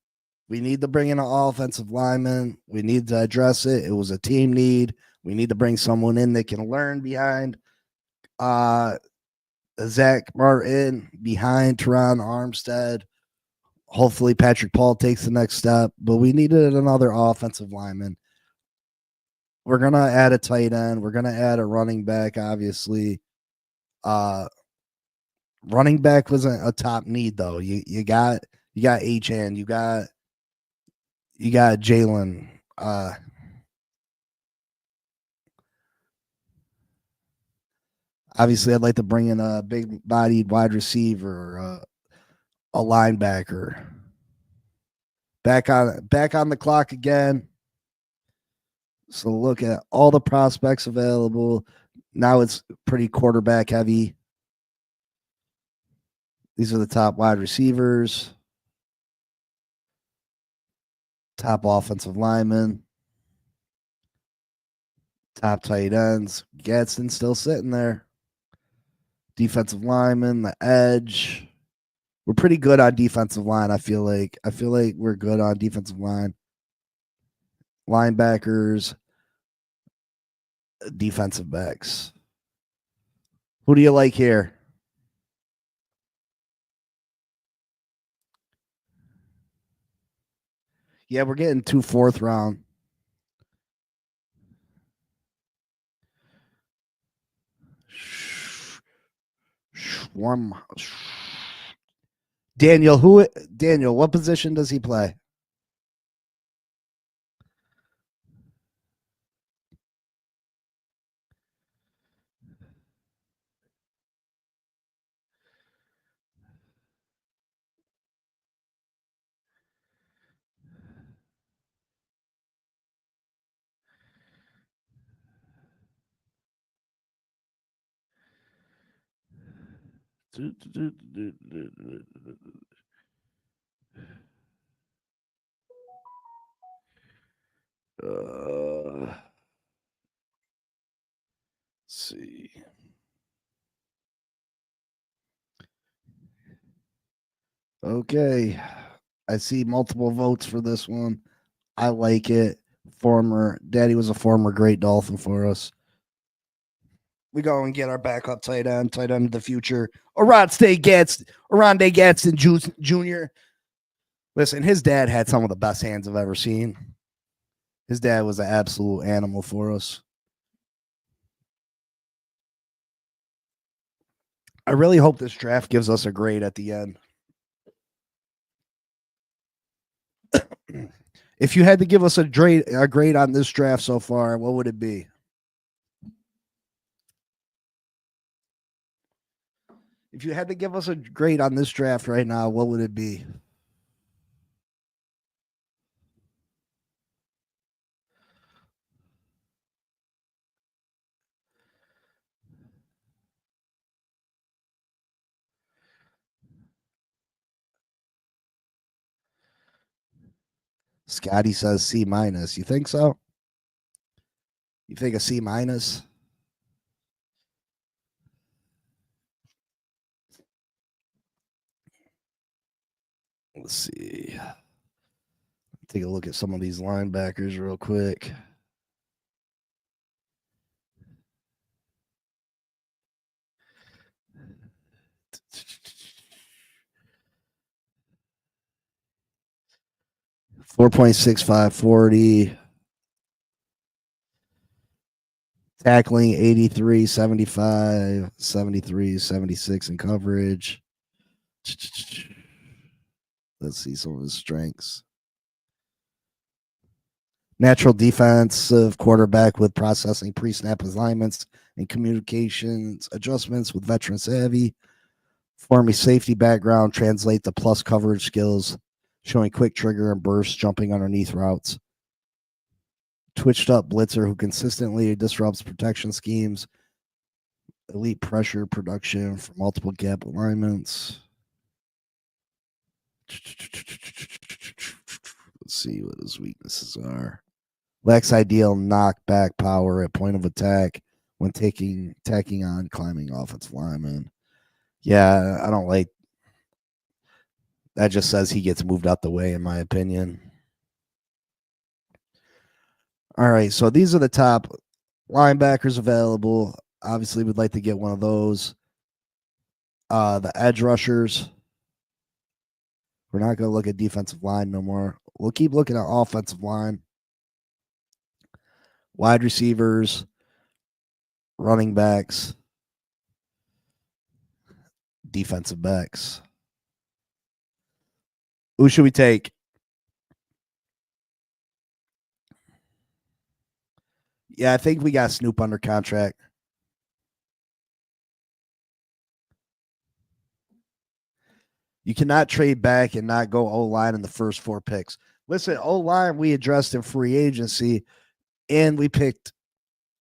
We need to bring in an offensive lineman. We need to address it. It was a team need. We need to bring someone in that can learn behind Zach Martin, behind Teron Armstead. Hopefully Patrick Paul takes the next step, but we needed another offensive lineman. We're going to add a tight end. We're going to add a running back, obviously. Running back wasn't a top need, though. You got HN, you got Jalen. Obviously, I'd like to bring in a big-bodied wide receiver, or a linebacker. Back on the clock again. So look at all the prospects available. Now it's pretty quarterback heavy. These are the top wide receivers, top offensive linemen, top tight ends. Gadsden still sitting there. Defensive lineman, the edge. We're pretty good on defensive line, I feel like. We're good on defensive line. Linebackers, defensive backs. Who do you like here? Yeah, we're getting 2 4th round. Daniel, what position does he play? Let's see. Okay. I see multiple votes for this one. I like it. Daddy was a former great Dolphin for us. We go and get our backup tight end of the future. Oronde Gadsden Jr. Listen, his dad had some of the best hands I've ever seen. His dad was an absolute animal for us. I really hope this draft gives us a grade at the end. If you had to give us a grade on this draft so far, what would it be? If you had to give us a grade on this draft right now, what would it be? Scotty says C-. You think so? You think a C-? Let's see. Take a look at some of these linebackers real quick. .65 tackling 83, 75, 73, 76 in coverage. Let's see some of his strengths. Natural defensive quarterback with processing pre-snap assignments and communications adjustments with veteran savvy. Former safety background, translate the plus coverage skills, showing quick trigger and burst, jumping underneath routes. Twitched up blitzer who consistently disrupts protection schemes. Elite pressure production for multiple gap alignments. Let's see what his weaknesses are. Lacks ideal knockback power at point of attack when tacking on climbing offensive lineman. Yeah, I don't like that. Just says he gets moved out the way, in my opinion. All right, so these are the top linebackers available. Obviously, we'd like to get one of those. The edge rushers. We're not going to look at defensive line no more. We'll keep looking at offensive line. Wide receivers, running backs, defensive backs. Who should we take? Yeah, I think we got Snoop under contract. You cannot trade back and not go O-line in the first 4 picks. Listen, O-line we addressed in free agency, and we picked,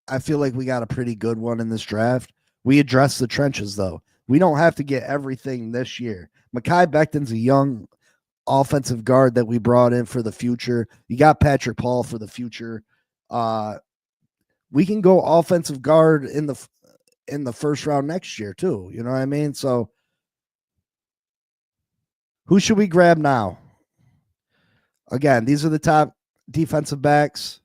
I feel like we got a pretty good one in this draft. We addressed the trenches, though. We don't have to get everything this year. Mekhi Becton's a young offensive guard that we brought in for the future. You got Patrick Paul for the future. We can go offensive guard in the first round next year, too. You know what I mean? So who should we grab now? Again, these are the top defensive backs.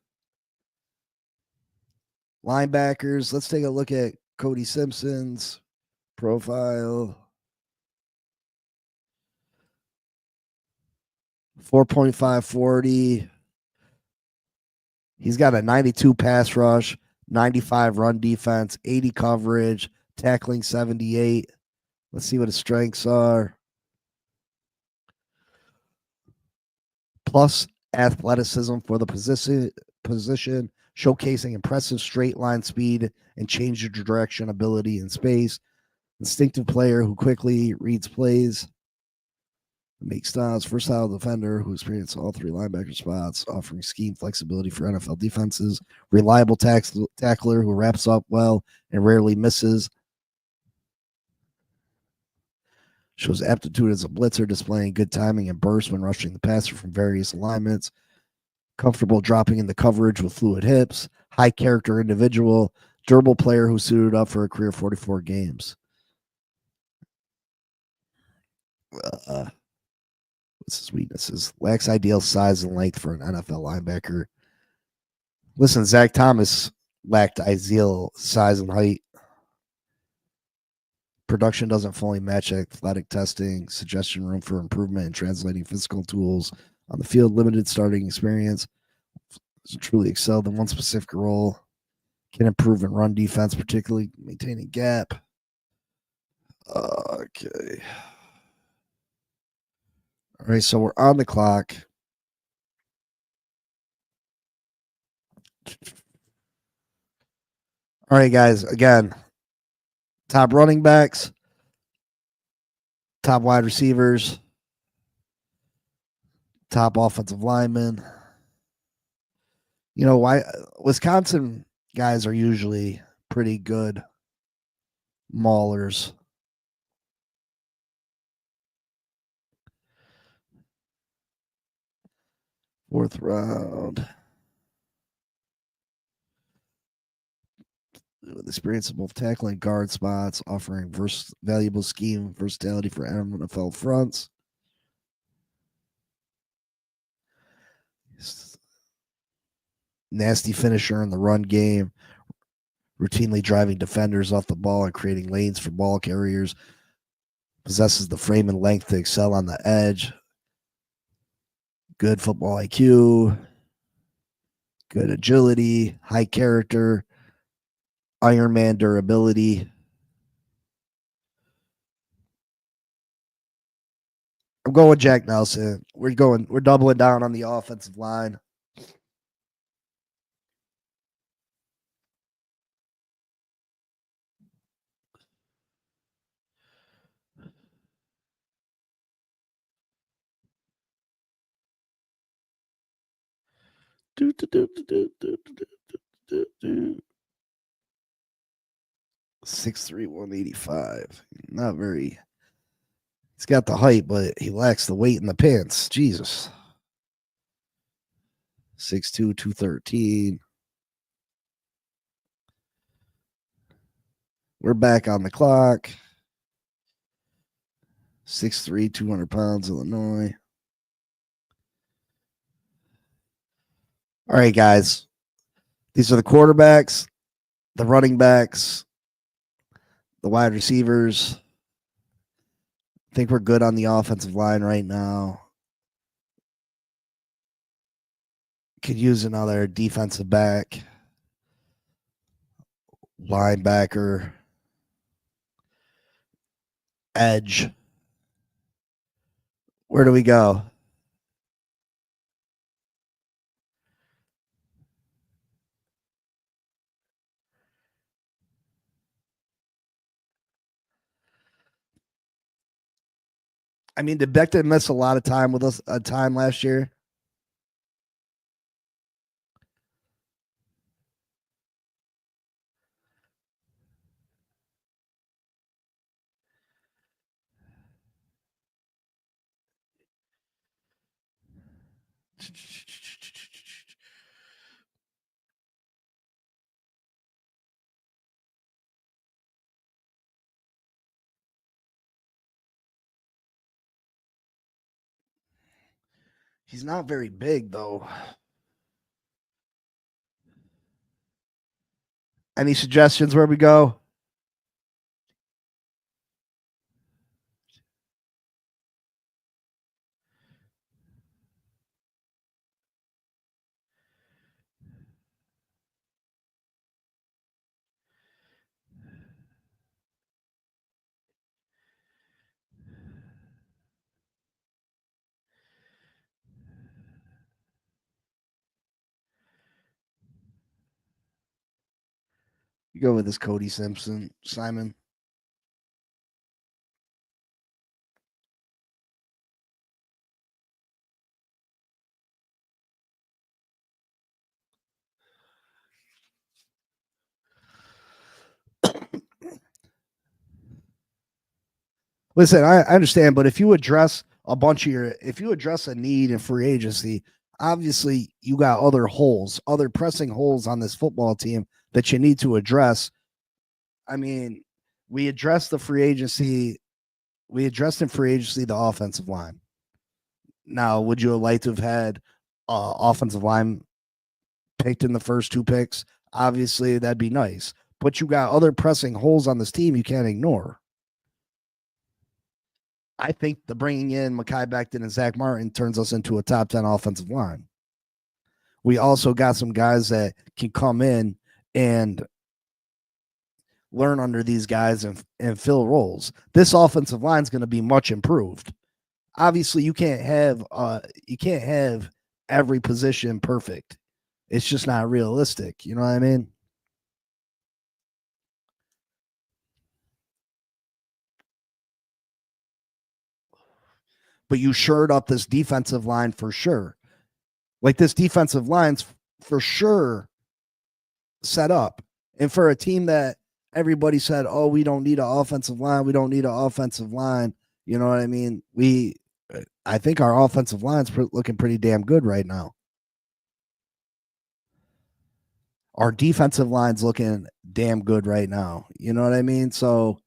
Linebackers. Let's take a look at Cody Simpson's profile. 4.540. He's got a 92 pass rush, 95 run defense, 80 coverage, tackling 78. Let's see what his strengths are. Plus athleticism for the position, showcasing impressive straight line speed and change of direction ability in space. Instinctive player who quickly reads plays. Makes styles, versatile defender who experienced all 3 linebacker spots, offering scheme flexibility for NFL defenses. Reliable tackler who wraps up well and rarely misses. Shows aptitude as a blitzer, displaying good timing and burst when rushing the passer from various alignments. Comfortable dropping in the coverage with fluid hips. High character individual. Durable player who suited up for a career 44 games. What's his weaknesses? Lacks ideal size and length for an NFL linebacker. Listen, Zach Thomas lacked ideal size and height. Production doesn't fully match athletic testing. Suggestion room for improvement in translating physical tools on the field. Limited starting experience. Doesn't truly excelled in one specific role. Can improve in run defense, particularly maintaining gap. Okay. All right, so we're on the clock. All right, guys. Again, top running backs, top wide receivers, top offensive linemen. You know why Wisconsin guys are usually pretty good maulers. Fourth round. With experience in both tackling guard spots, offering valuable scheme versatility for NFL fronts. Nasty finisher in the run game, routinely driving defenders off the ball and creating lanes for ball carriers. Possesses the frame and length to excel on the edge. Good football IQ. Good agility. High character. Iron Man durability. I'm going with Jack Nelson. We're doubling down on the offensive line. Do, do, do, do, do, do, do, do. 6'3", 185. Not very. He's got the height, but he lacks the weight in the pants. Jesus. 6'2", 213. We're back on the clock. 6'3", 200 pounds, Illinois. All right, guys. These are the quarterbacks, the running backs, the wide receivers. I think we're good on the offensive line right now. Could use another defensive back, linebacker, edge. Where do we go? I mean, did Becton miss a lot of time with us? Time last year. He's not very big, though. Any suggestions where we go? You go with this Cody Simpson, Simon. Listen, I understand, but if you address if you address a need in free agency, obviously you got other holes, other pressing holes on this football team that you need to address. I mean, we addressed the free agency. We addressed in free agency the offensive line. Now, would you have liked to have had offensive line picked in the first two picks? Obviously, that'd be nice. But you got other pressing holes on this team you can't ignore. I think the bringing in Mekhi Becton and Zach Martin turns us into a top 10 offensive line. We also got some guys that can come in and learn under these guys and fill roles. This offensive line is going to be much improved. Obviously, you can't have every position perfect. It's just not realistic. You know what I mean? But you shored up this defensive line for sure. Like this defensive line's for sure set up. And for a team that everybody said, oh, we don't need an offensive line. We don't need an offensive line. You know what I mean? I think our offensive line's looking pretty damn good right now. Our defensive line's looking damn good right now. You know what I mean? So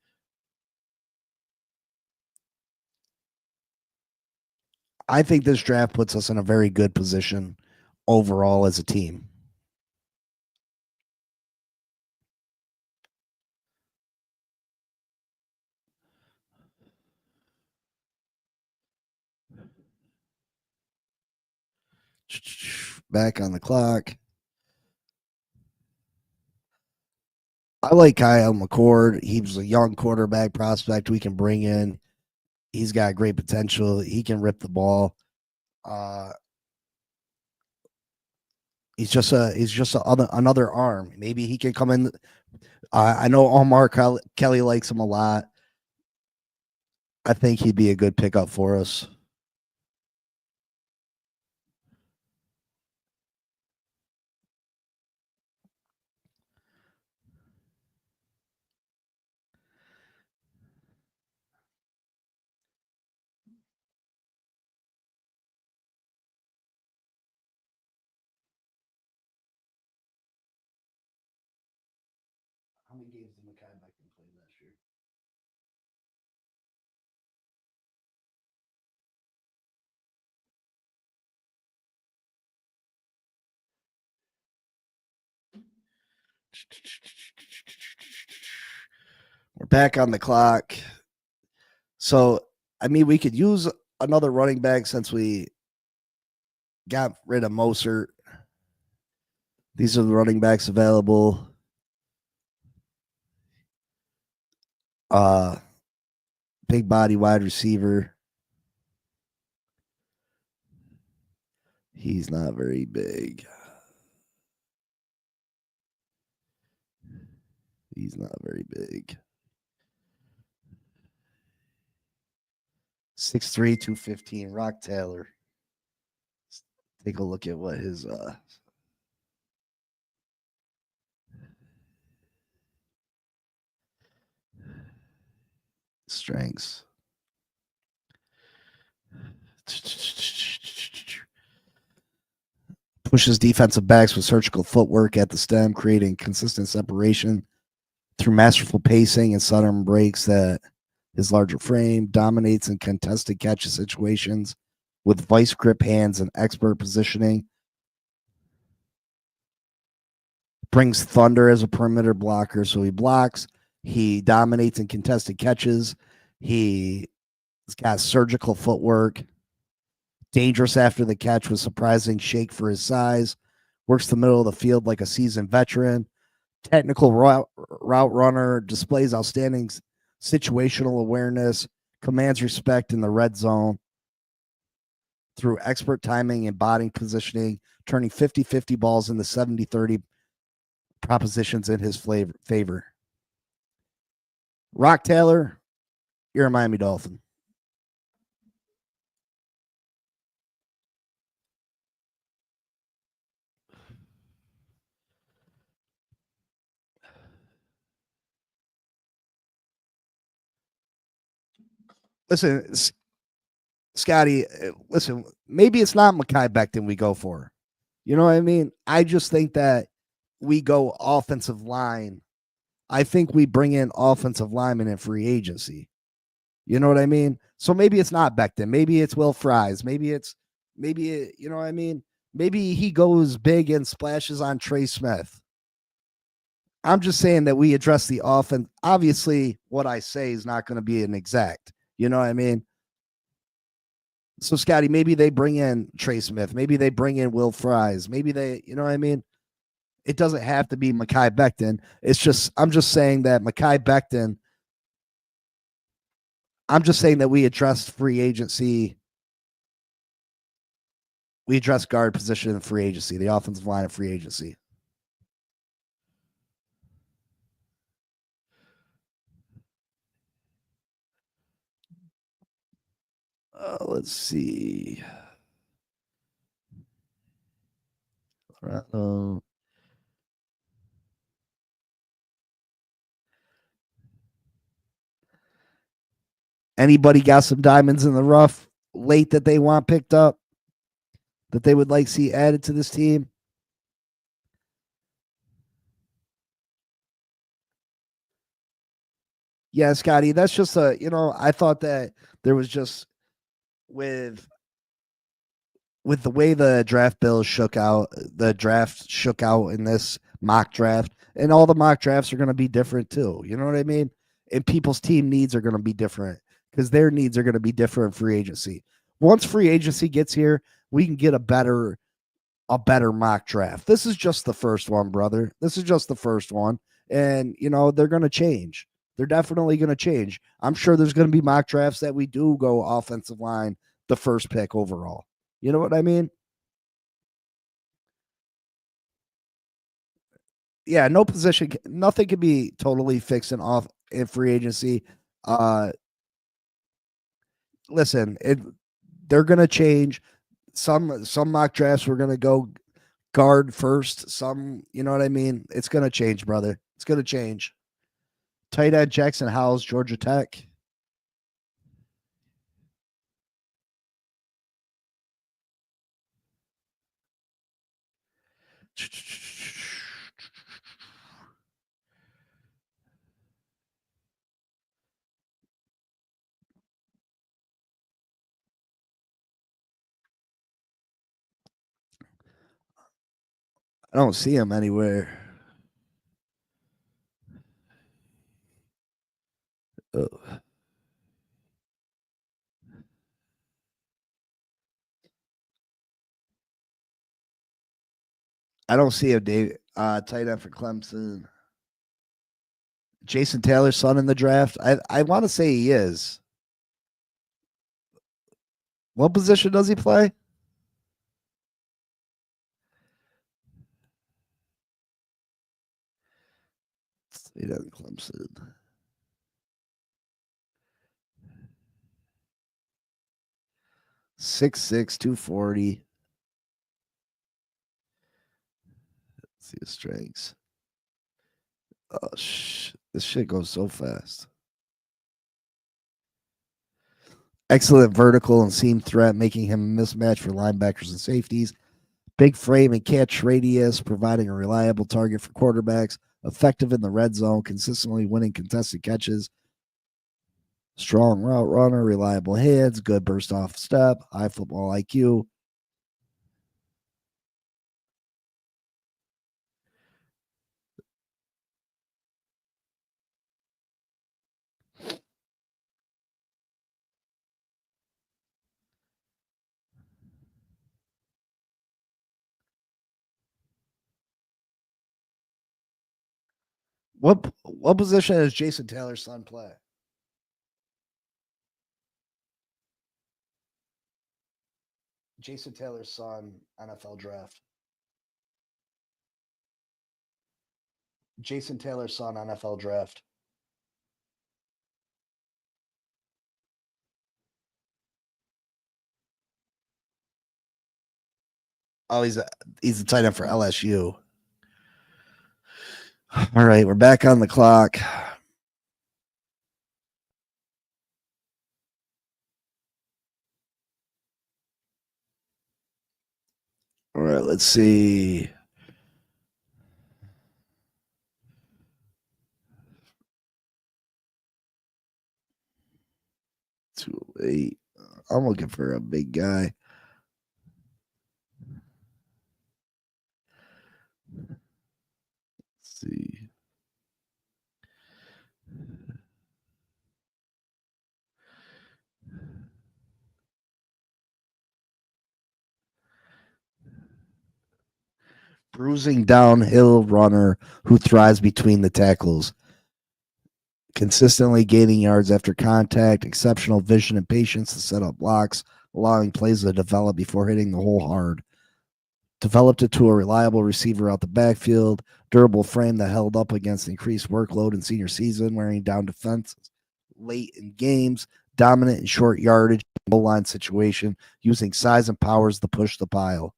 I think this draft puts us in a very good position overall as a team. Back on the clock. I like Kyle McCord. He was a young quarterback prospect we can bring in. He's got great potential. He can rip the ball. He's just another arm. Maybe he can come in. I know Omar Kelly likes him a lot. I think he'd be a good pickup for us. How many games did Makai Becton play last year? We're back on the clock. So, I mean, we could use another running back since we got rid of Mosert. These are the running backs available. Big body wide receiver. He's not very big. He's not very big. 6'3", 215. Rock Taylor. Let's take a look at what his strengths. Pushes defensive backs with surgical footwork at the stem, creating consistent separation through masterful pacing and sudden breaks. That his larger frame dominates in contested catch situations with vice grip hands and expert positioning. Brings thunder as a perimeter blocker, so he blocks. He dominates in contested catches. He's got surgical footwork. Dangerous after the catch with surprising shake for his size. Works the middle of the field like a seasoned veteran. Technical route runner. Displays outstanding situational awareness. Commands respect in the red zone through expert timing and body positioning, turning 50-50 balls into 70-30 propositions in his favor. Rock Taylor, you're a Miami Dolphin. Listen, Scotty, listen, maybe it's not Mekhi Becton we go for. You know what I mean? I just think that we go offensive line. I think we bring in offensive linemen in free agency. You know what I mean? So maybe it's not Becton. Maybe it's Will Fries. Maybe you know what I mean? Maybe he goes big and splashes on Trey Smith. I'm just saying that we address the offense. Obviously, what I say is not going to be an exact. You know what I mean? So, Scotty, maybe they bring in Trey Smith. Maybe they bring in Will Fries. Maybe they, you know what I mean? It doesn't have to be Mekhi Becton. It's just, I'm just saying that Mekhi Becton, I'm just saying that we addressed free agency. We addressed guard position in free agency, the offensive line of free agency. Let's see. Anybody got some diamonds in the rough late that they want picked up that they would like to see added to this team? Yeah, Scotty, that's just I thought that there was just with the way the draft bills shook out, the draft shook out in this mock draft, and all the mock drafts are going to be different too. You know what I mean? And people's team needs are going to be different because their needs are going to be different in free agency. Once free agency gets here, we can get a better mock draft. This is just the first one, brother. This is just the first one. And they're going to change. They're definitely going to change. I'm sure there's going to be mock drafts that we do go offensive line the first pick overall. You know what I mean? Yeah, no position, nothing can be totally fixed in free agency. Uh, listen, they're going to change. Some mock drafts we're going to go guard first. Some, you know what I mean? It's going to change, brother. It's going to change. Tight end Jackson Howes, Georgia Tech. I don't see him anywhere. Ugh. I don't see him, Dave. Tight end for Clemson. Jason Taylor's son in the draft. I want to say he is. What position does he play? He doesn't Clemson. 6'6", 240. Let's see his strengths. Oh, this shit goes so fast. Excellent vertical and seam threat, making him a mismatch for linebackers and safeties. Big frame and catch radius, providing a reliable target for quarterbacks. Effective in the red zone, consistently winning contested catches. Strong route runner, reliable hands, good burst off step, high football IQ. What position does Jason Taylor's son play? Jason Taylor's son, NFL draft. Jason Taylor's son, NFL draft. Oh, he's a tight end for LSU. All right, we're back on the clock. All right, let's see. 208. I'm looking for a big guy. Let's see. Bruising downhill runner who thrives between the tackles. Consistently gaining yards after contact, exceptional vision and patience to set up blocks, allowing plays to develop before hitting the hole hard. Developed it to a reliable receiver out the backfield, durable frame that held up against increased workload in senior season, wearing down defenses late in games, dominant in short yardage, goal line situation, using size and powers to push the pile.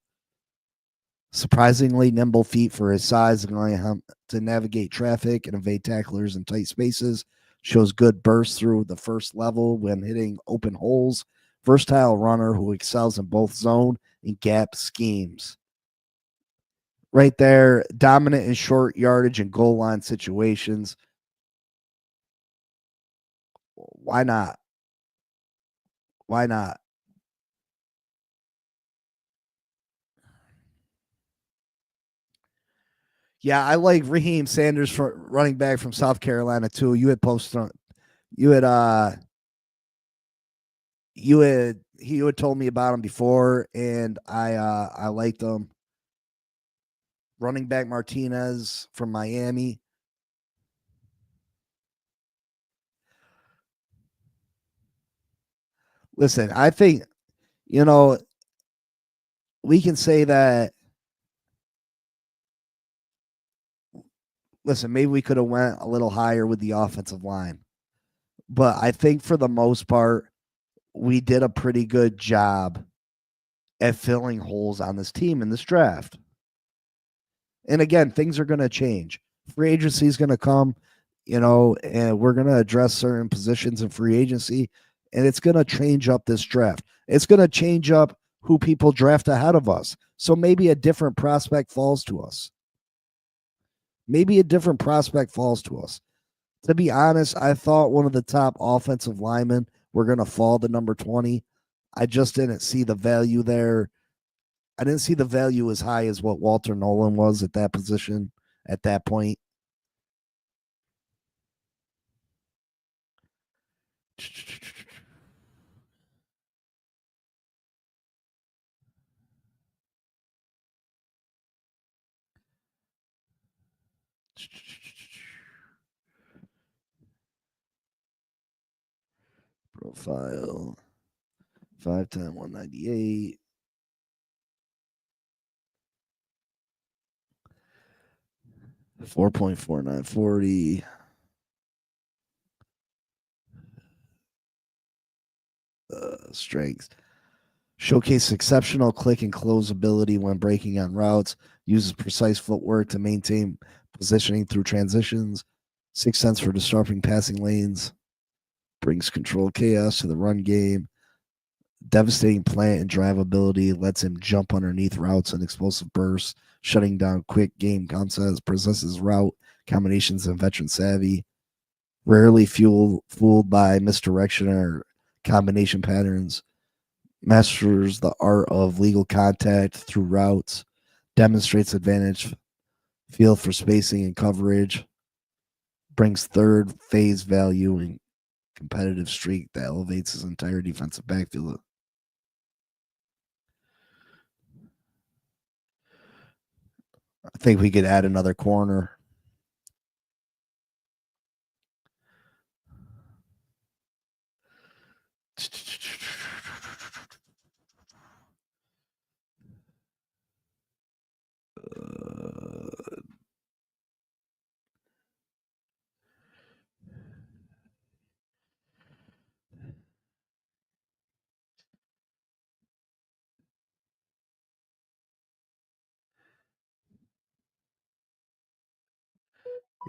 Surprisingly nimble feet for his size, allowing him to navigate traffic and evade tacklers in tight spaces. Shows good burst through the first level when hitting open holes. Versatile runner who excels in both zone and gap schemes. Right there, dominant in short yardage and goal line situations. Why not? Why not? Yeah, I like Raheem Sanders for running back from South Carolina too. You had posted on, you had you had told me about him before, and I liked him. Running back Martinez from Miami. Listen, I think, you know, we can say that, listen, maybe we could have went a little higher with the offensive line. But I think for the most part, we did a pretty good job at filling holes on this team in this draft. And again, things are going to change. Free agency is going to come, and we're going to address certain positions in free agency, and it's going to change up this draft. It's going to change up who people draft ahead of us. So maybe a different prospect falls to us. Maybe a different prospect falls to us. To be honest, I thought one of the top offensive linemen were going to fall to number 20. I just didn't see the value there. I didn't see the value as high as what Walter Nolan was at that position at that point. Profile 5'10", 198. .4940. Strength. Showcase exceptional click and close ability when breaking on routes. Uses precise footwork to maintain positioning through transitions. 6 cents for disrupting passing lanes. Brings controlled chaos to the run game. Devastating plant and drive ability. Lets him jump underneath routes and explosive bursts. Shutting down quick game concepts. Possesses route combinations and veteran savvy. Rarely fooled by misdirection or combination patterns. Masters the art of legal contact through routes. Demonstrates advantage feel for spacing and coverage. Brings third phase value and competitive streak that elevates his entire defensive backfield. I think we could add another corner.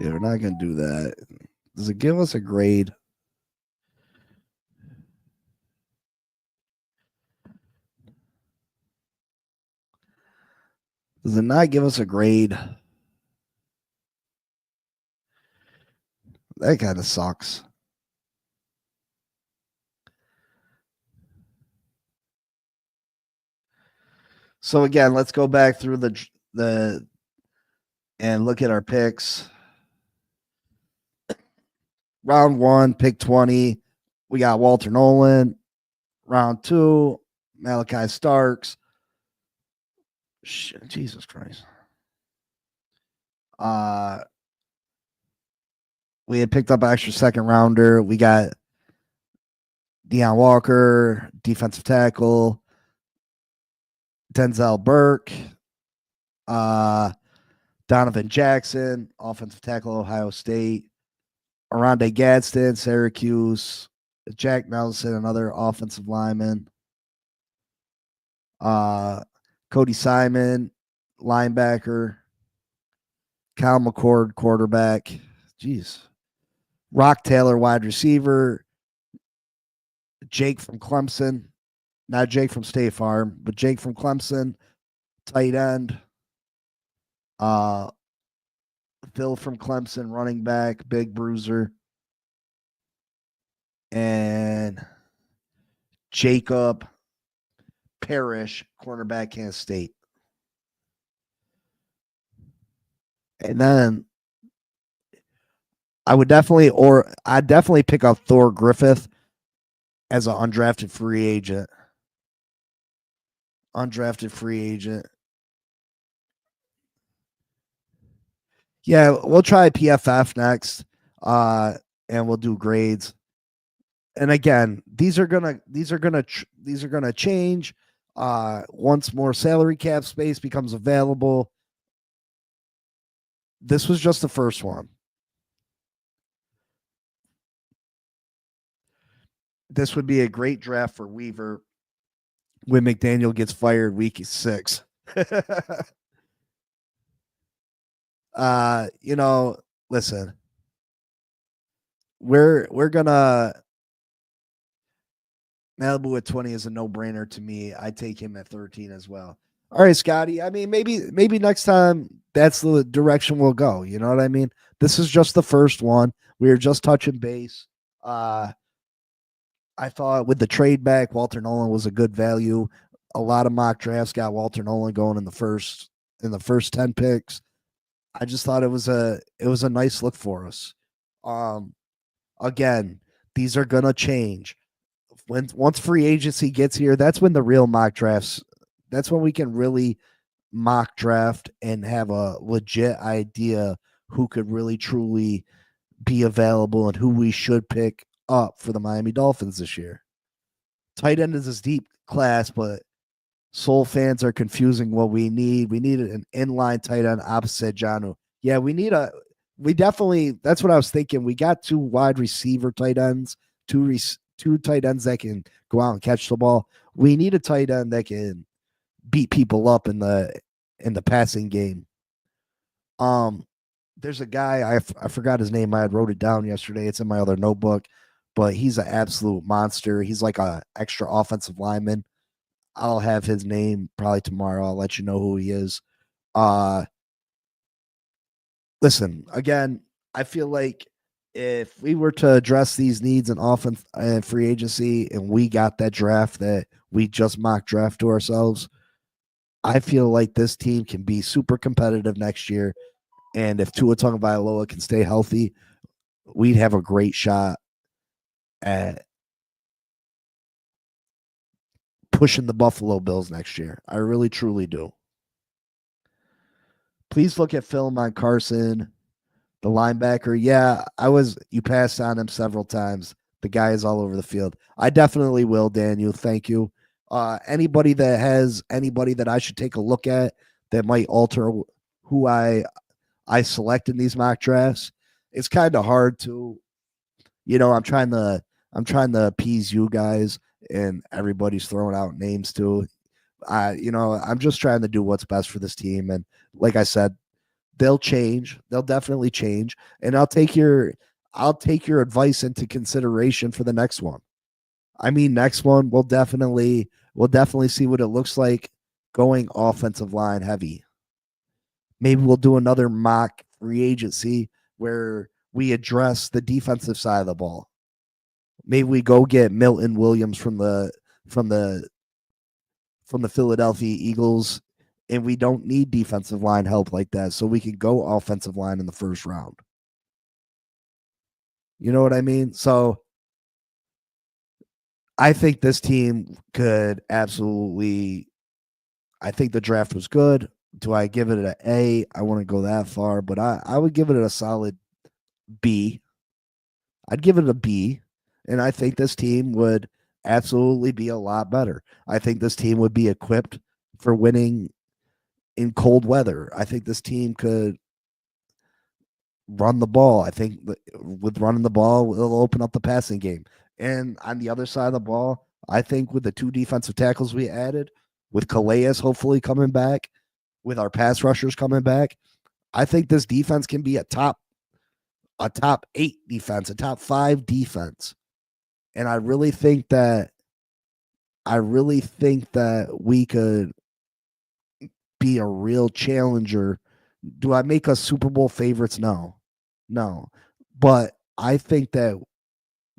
Yeah, we're not going to do that. Does it give us a grade? Does it not give us a grade? That kind of sucks. So again, let's go back through the and look at our picks. Round 1, pick 20. We got Walter Nolan. Round 2, Malachi Starks. Shit, Jesus Christ. We had picked up an extra second rounder. We got Deion Walker, defensive tackle. Denzel Burke. Donovan Jackson, offensive tackle, Ohio State. Aronde Gadsden, Syracuse. Jack Nelson, another offensive lineman. Cody Simon, linebacker. Kyle McCord, quarterback. Jeez. Rock Taylor, wide receiver. Jake from Clemson. Not Jake from State Farm, but Jake from Clemson, tight end. Phil from Clemson, running back, big bruiser. And Jacob Parrish, cornerback, Kansas State. And then I'd definitely pick up Thor Griffith as an undrafted free agent. Yeah, we'll try PFF next. And we'll do grades. And again, these are gonna change once more salary cap space becomes available. This was just the first one. This would be a great draft for Weaver when McDaniel gets fired week 6. You know, listen, we're gonna Malibu at 20 is a no-brainer to me. I take him at 13 as well. All right, Scotty. I mean, maybe next time that's the direction we'll go. You know what I mean? This is just the first one. We were just touching base. I thought with the trade back, Walter Nolan was a good value. A lot of mock drafts got Walter Nolan going in the first 10 picks. I just thought it was a nice look for us. Um, Again, these are gonna change. Once free agency gets here, that's when the real mock drafts. That's when we can really mock draft and have a legit idea who could really truly be available and who we should pick up for the Miami Dolphins this year. Tight end is this deep class, but Soul fans are confusing what we need. We need an inline tight end opposite Janu. Yeah, we definitely, that's what I was thinking. We got 2 wide receiver tight ends, two tight ends that can go out and catch the ball. We need a tight end that can beat people up in the passing game. There's a guy, I forgot his name. I had wrote it down yesterday. It's in my other notebook, but he's an absolute monster. He's like a extra offensive lineman. I'll have his name probably tomorrow. I'll let you know who he is. Listen, again, I feel like if we were to address these needs in offense and free agency and we got that draft that we just mock draft to ourselves, I feel like this team can be super competitive next year. And if Tua Tagovailoa can stay healthy, we'd have a great shot at pushing the Buffalo Bills next year. I really, truly do. Please look at film on Carson, the linebacker. Yeah, you passed on him several times. The guy is all over the field. I definitely will, Daniel. Thank you. Anybody that I should take a look at that might alter who I select in these mock drafts. It's kind of hard to, I'm trying to appease you guys, and everybody's throwing out names too. I'm just trying to do what's best for this team. And like I said, they'll change. They'll definitely change. And I'll take your advice into consideration for the next one. I mean, next one we'll definitely see what it looks like going offensive line heavy. Maybe we'll do another mock free agency where we address the defensive side of the ball. Maybe we go get Milton Williams from the Philadelphia Eagles, and we don't need defensive line help like that, so we can go offensive line in the first round. You know what I mean? So I think this team could absolutely. I think the draft was good. Do I give it an A? I want to go that far, but I would give it a solid B. I'd give it a B, and I think this team would absolutely be a lot better. I think this team would be equipped for winning in cold weather. I think this team could run the ball. I think with running the ball, it'll open up the passing game. And on the other side of the ball, I think with the 2 defensive tackles we added, with Calais hopefully coming back, with our pass rushers coming back, I think this defense can be a top 8 defense, a top 5 defense. And I really think that we could be a real challenger. Do I make us Super Bowl favorites? No. But I think that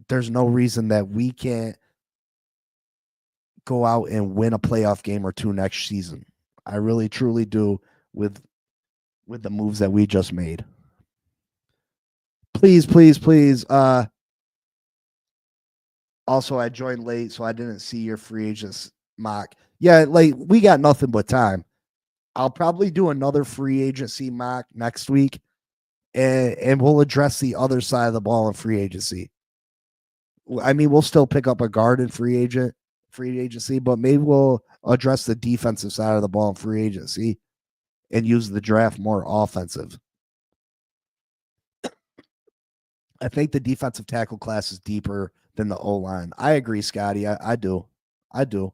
there's no reason that we can't go out and win a playoff game or 2 next season. I really truly do with the moves that we just made. Please. Also, I joined late, so I didn't see your free agents mock. Yeah, like we got nothing but time. I'll probably do another free agency mock next week, and we'll address the other side of the ball in free agency. I mean, we'll still pick up a guard in free agency, but maybe we'll address the defensive side of the ball in free agency and use the draft more offensive. I think the defensive tackle class is deeper than the O line. I agree, Scotty. I do. I do.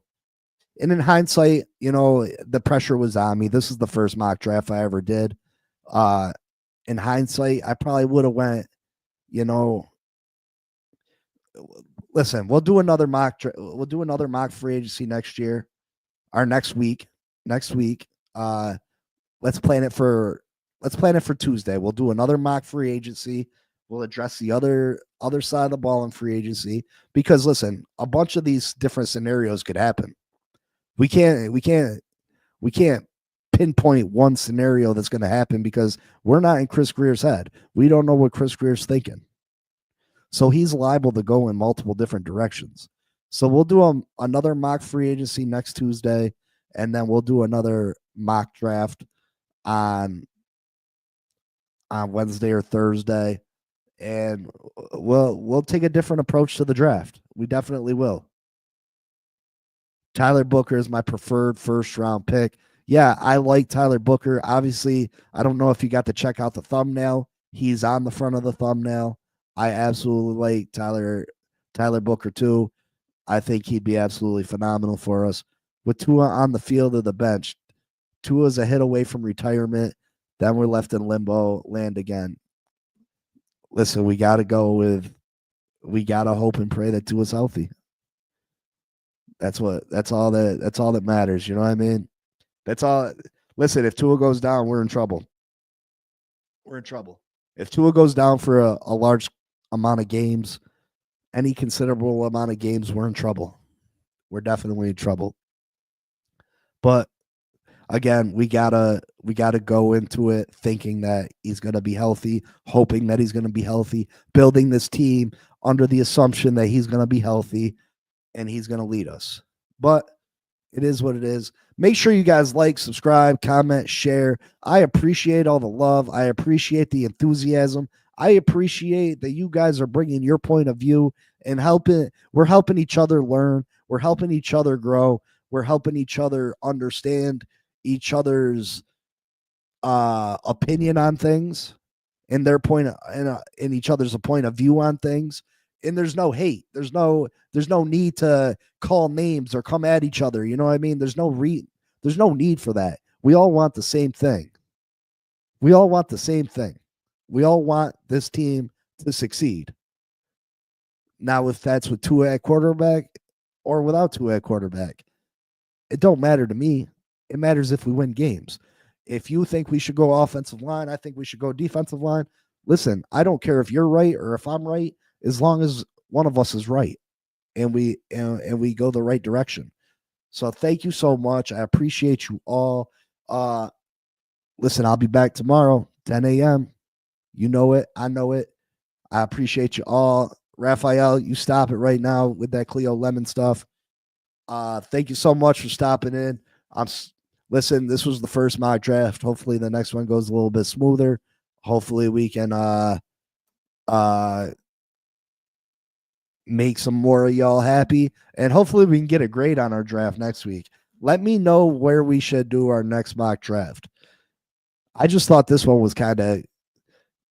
And in hindsight, the pressure was on me. This is the first mock draft I ever did. In hindsight, I probably would have went, listen, we'll do another mock free agency next year, or next week. Let's plan it for Tuesday. We'll do another mock free agency. We'll address the other side of the ball in free agency, because listen, a bunch of these different scenarios could happen. We can't pinpoint one scenario that's going to happen, because we're not in Chris Greer's head. We don't know what Chris Greer's thinking. So he's liable to go in multiple different directions. So we'll do another mock free agency next Tuesday, and then we'll do another mock draft on Wednesday or Thursday, and we'll take a different approach to the draft. We definitely will. Tyler Booker is my preferred first round pick. Yeah, I like Tyler Booker. Obviously, I don't know if you got to check out the thumbnail. He's on the front of the thumbnail. I absolutely like Tyler Booker too. I think he'd be absolutely phenomenal for us. With Tua on the field or the bench, Tua's a hit away from retirement. Then we're left in limbo land again. Listen, we got to hope and pray that Tua's healthy. That's all that matters. You know what I mean? That's all. Listen, if Tua goes down, we're in trouble. If Tua goes down for a large amount of games, any considerable amount of games, we're in trouble. We're definitely in trouble. But again, we gotta go into it thinking that he's gonna be healthy, hoping that he's gonna be healthy, building this team under the assumption that he's gonna be healthy and he's gonna lead us. But it is what it is. Make sure you guys like, subscribe, comment, share. I appreciate all the love. I appreciate the enthusiasm. I appreciate that you guys are bringing your point of view and we're helping each other learn. We're helping each other grow. We're helping each other understand each other's opinion on things and their point in each other's point of view on things. And there's no hate. There's no need to call names or come at each other. You know what I mean? There's no need for that. We all want the same thing. We all want this team to succeed. Now, if that's with Tua at quarterback or without Tua at quarterback, it don't matter to me. It matters if we win games. If you think we should go offensive line, I think we should go defensive line. Listen, I don't care if you're right or if I'm right, as long as one of us is right and we go the right direction. So thank you so much. I appreciate you all. Listen, I'll be back tomorrow, 10 a.m. You know it. I know it. I appreciate you all. Raphael, you stop it right now with that Cleo Lemon stuff. Thank you so much for stopping in. Listen, this was the first mock draft. Hopefully the next one goes a little bit smoother. Hopefully we can make some more of y'all happy, and hopefully we can get a grade on our draft next week. Let me know where we should do our next mock draft. I just thought this one was kind of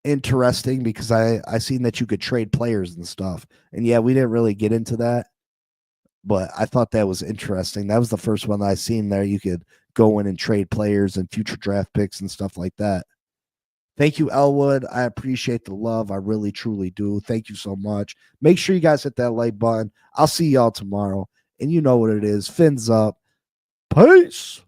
interesting because I seen that you could trade players and stuff. And yeah, we didn't really get into that, but I thought that was interesting. That was the first one that I seen there. You could go in and trade players and future draft picks and stuff like that. Thank you, Elwood. I appreciate the love. I really, truly do. Thank you so much. Make sure you guys hit that like button. I'll see y'all tomorrow. And you know what it is. Fins up. Peace.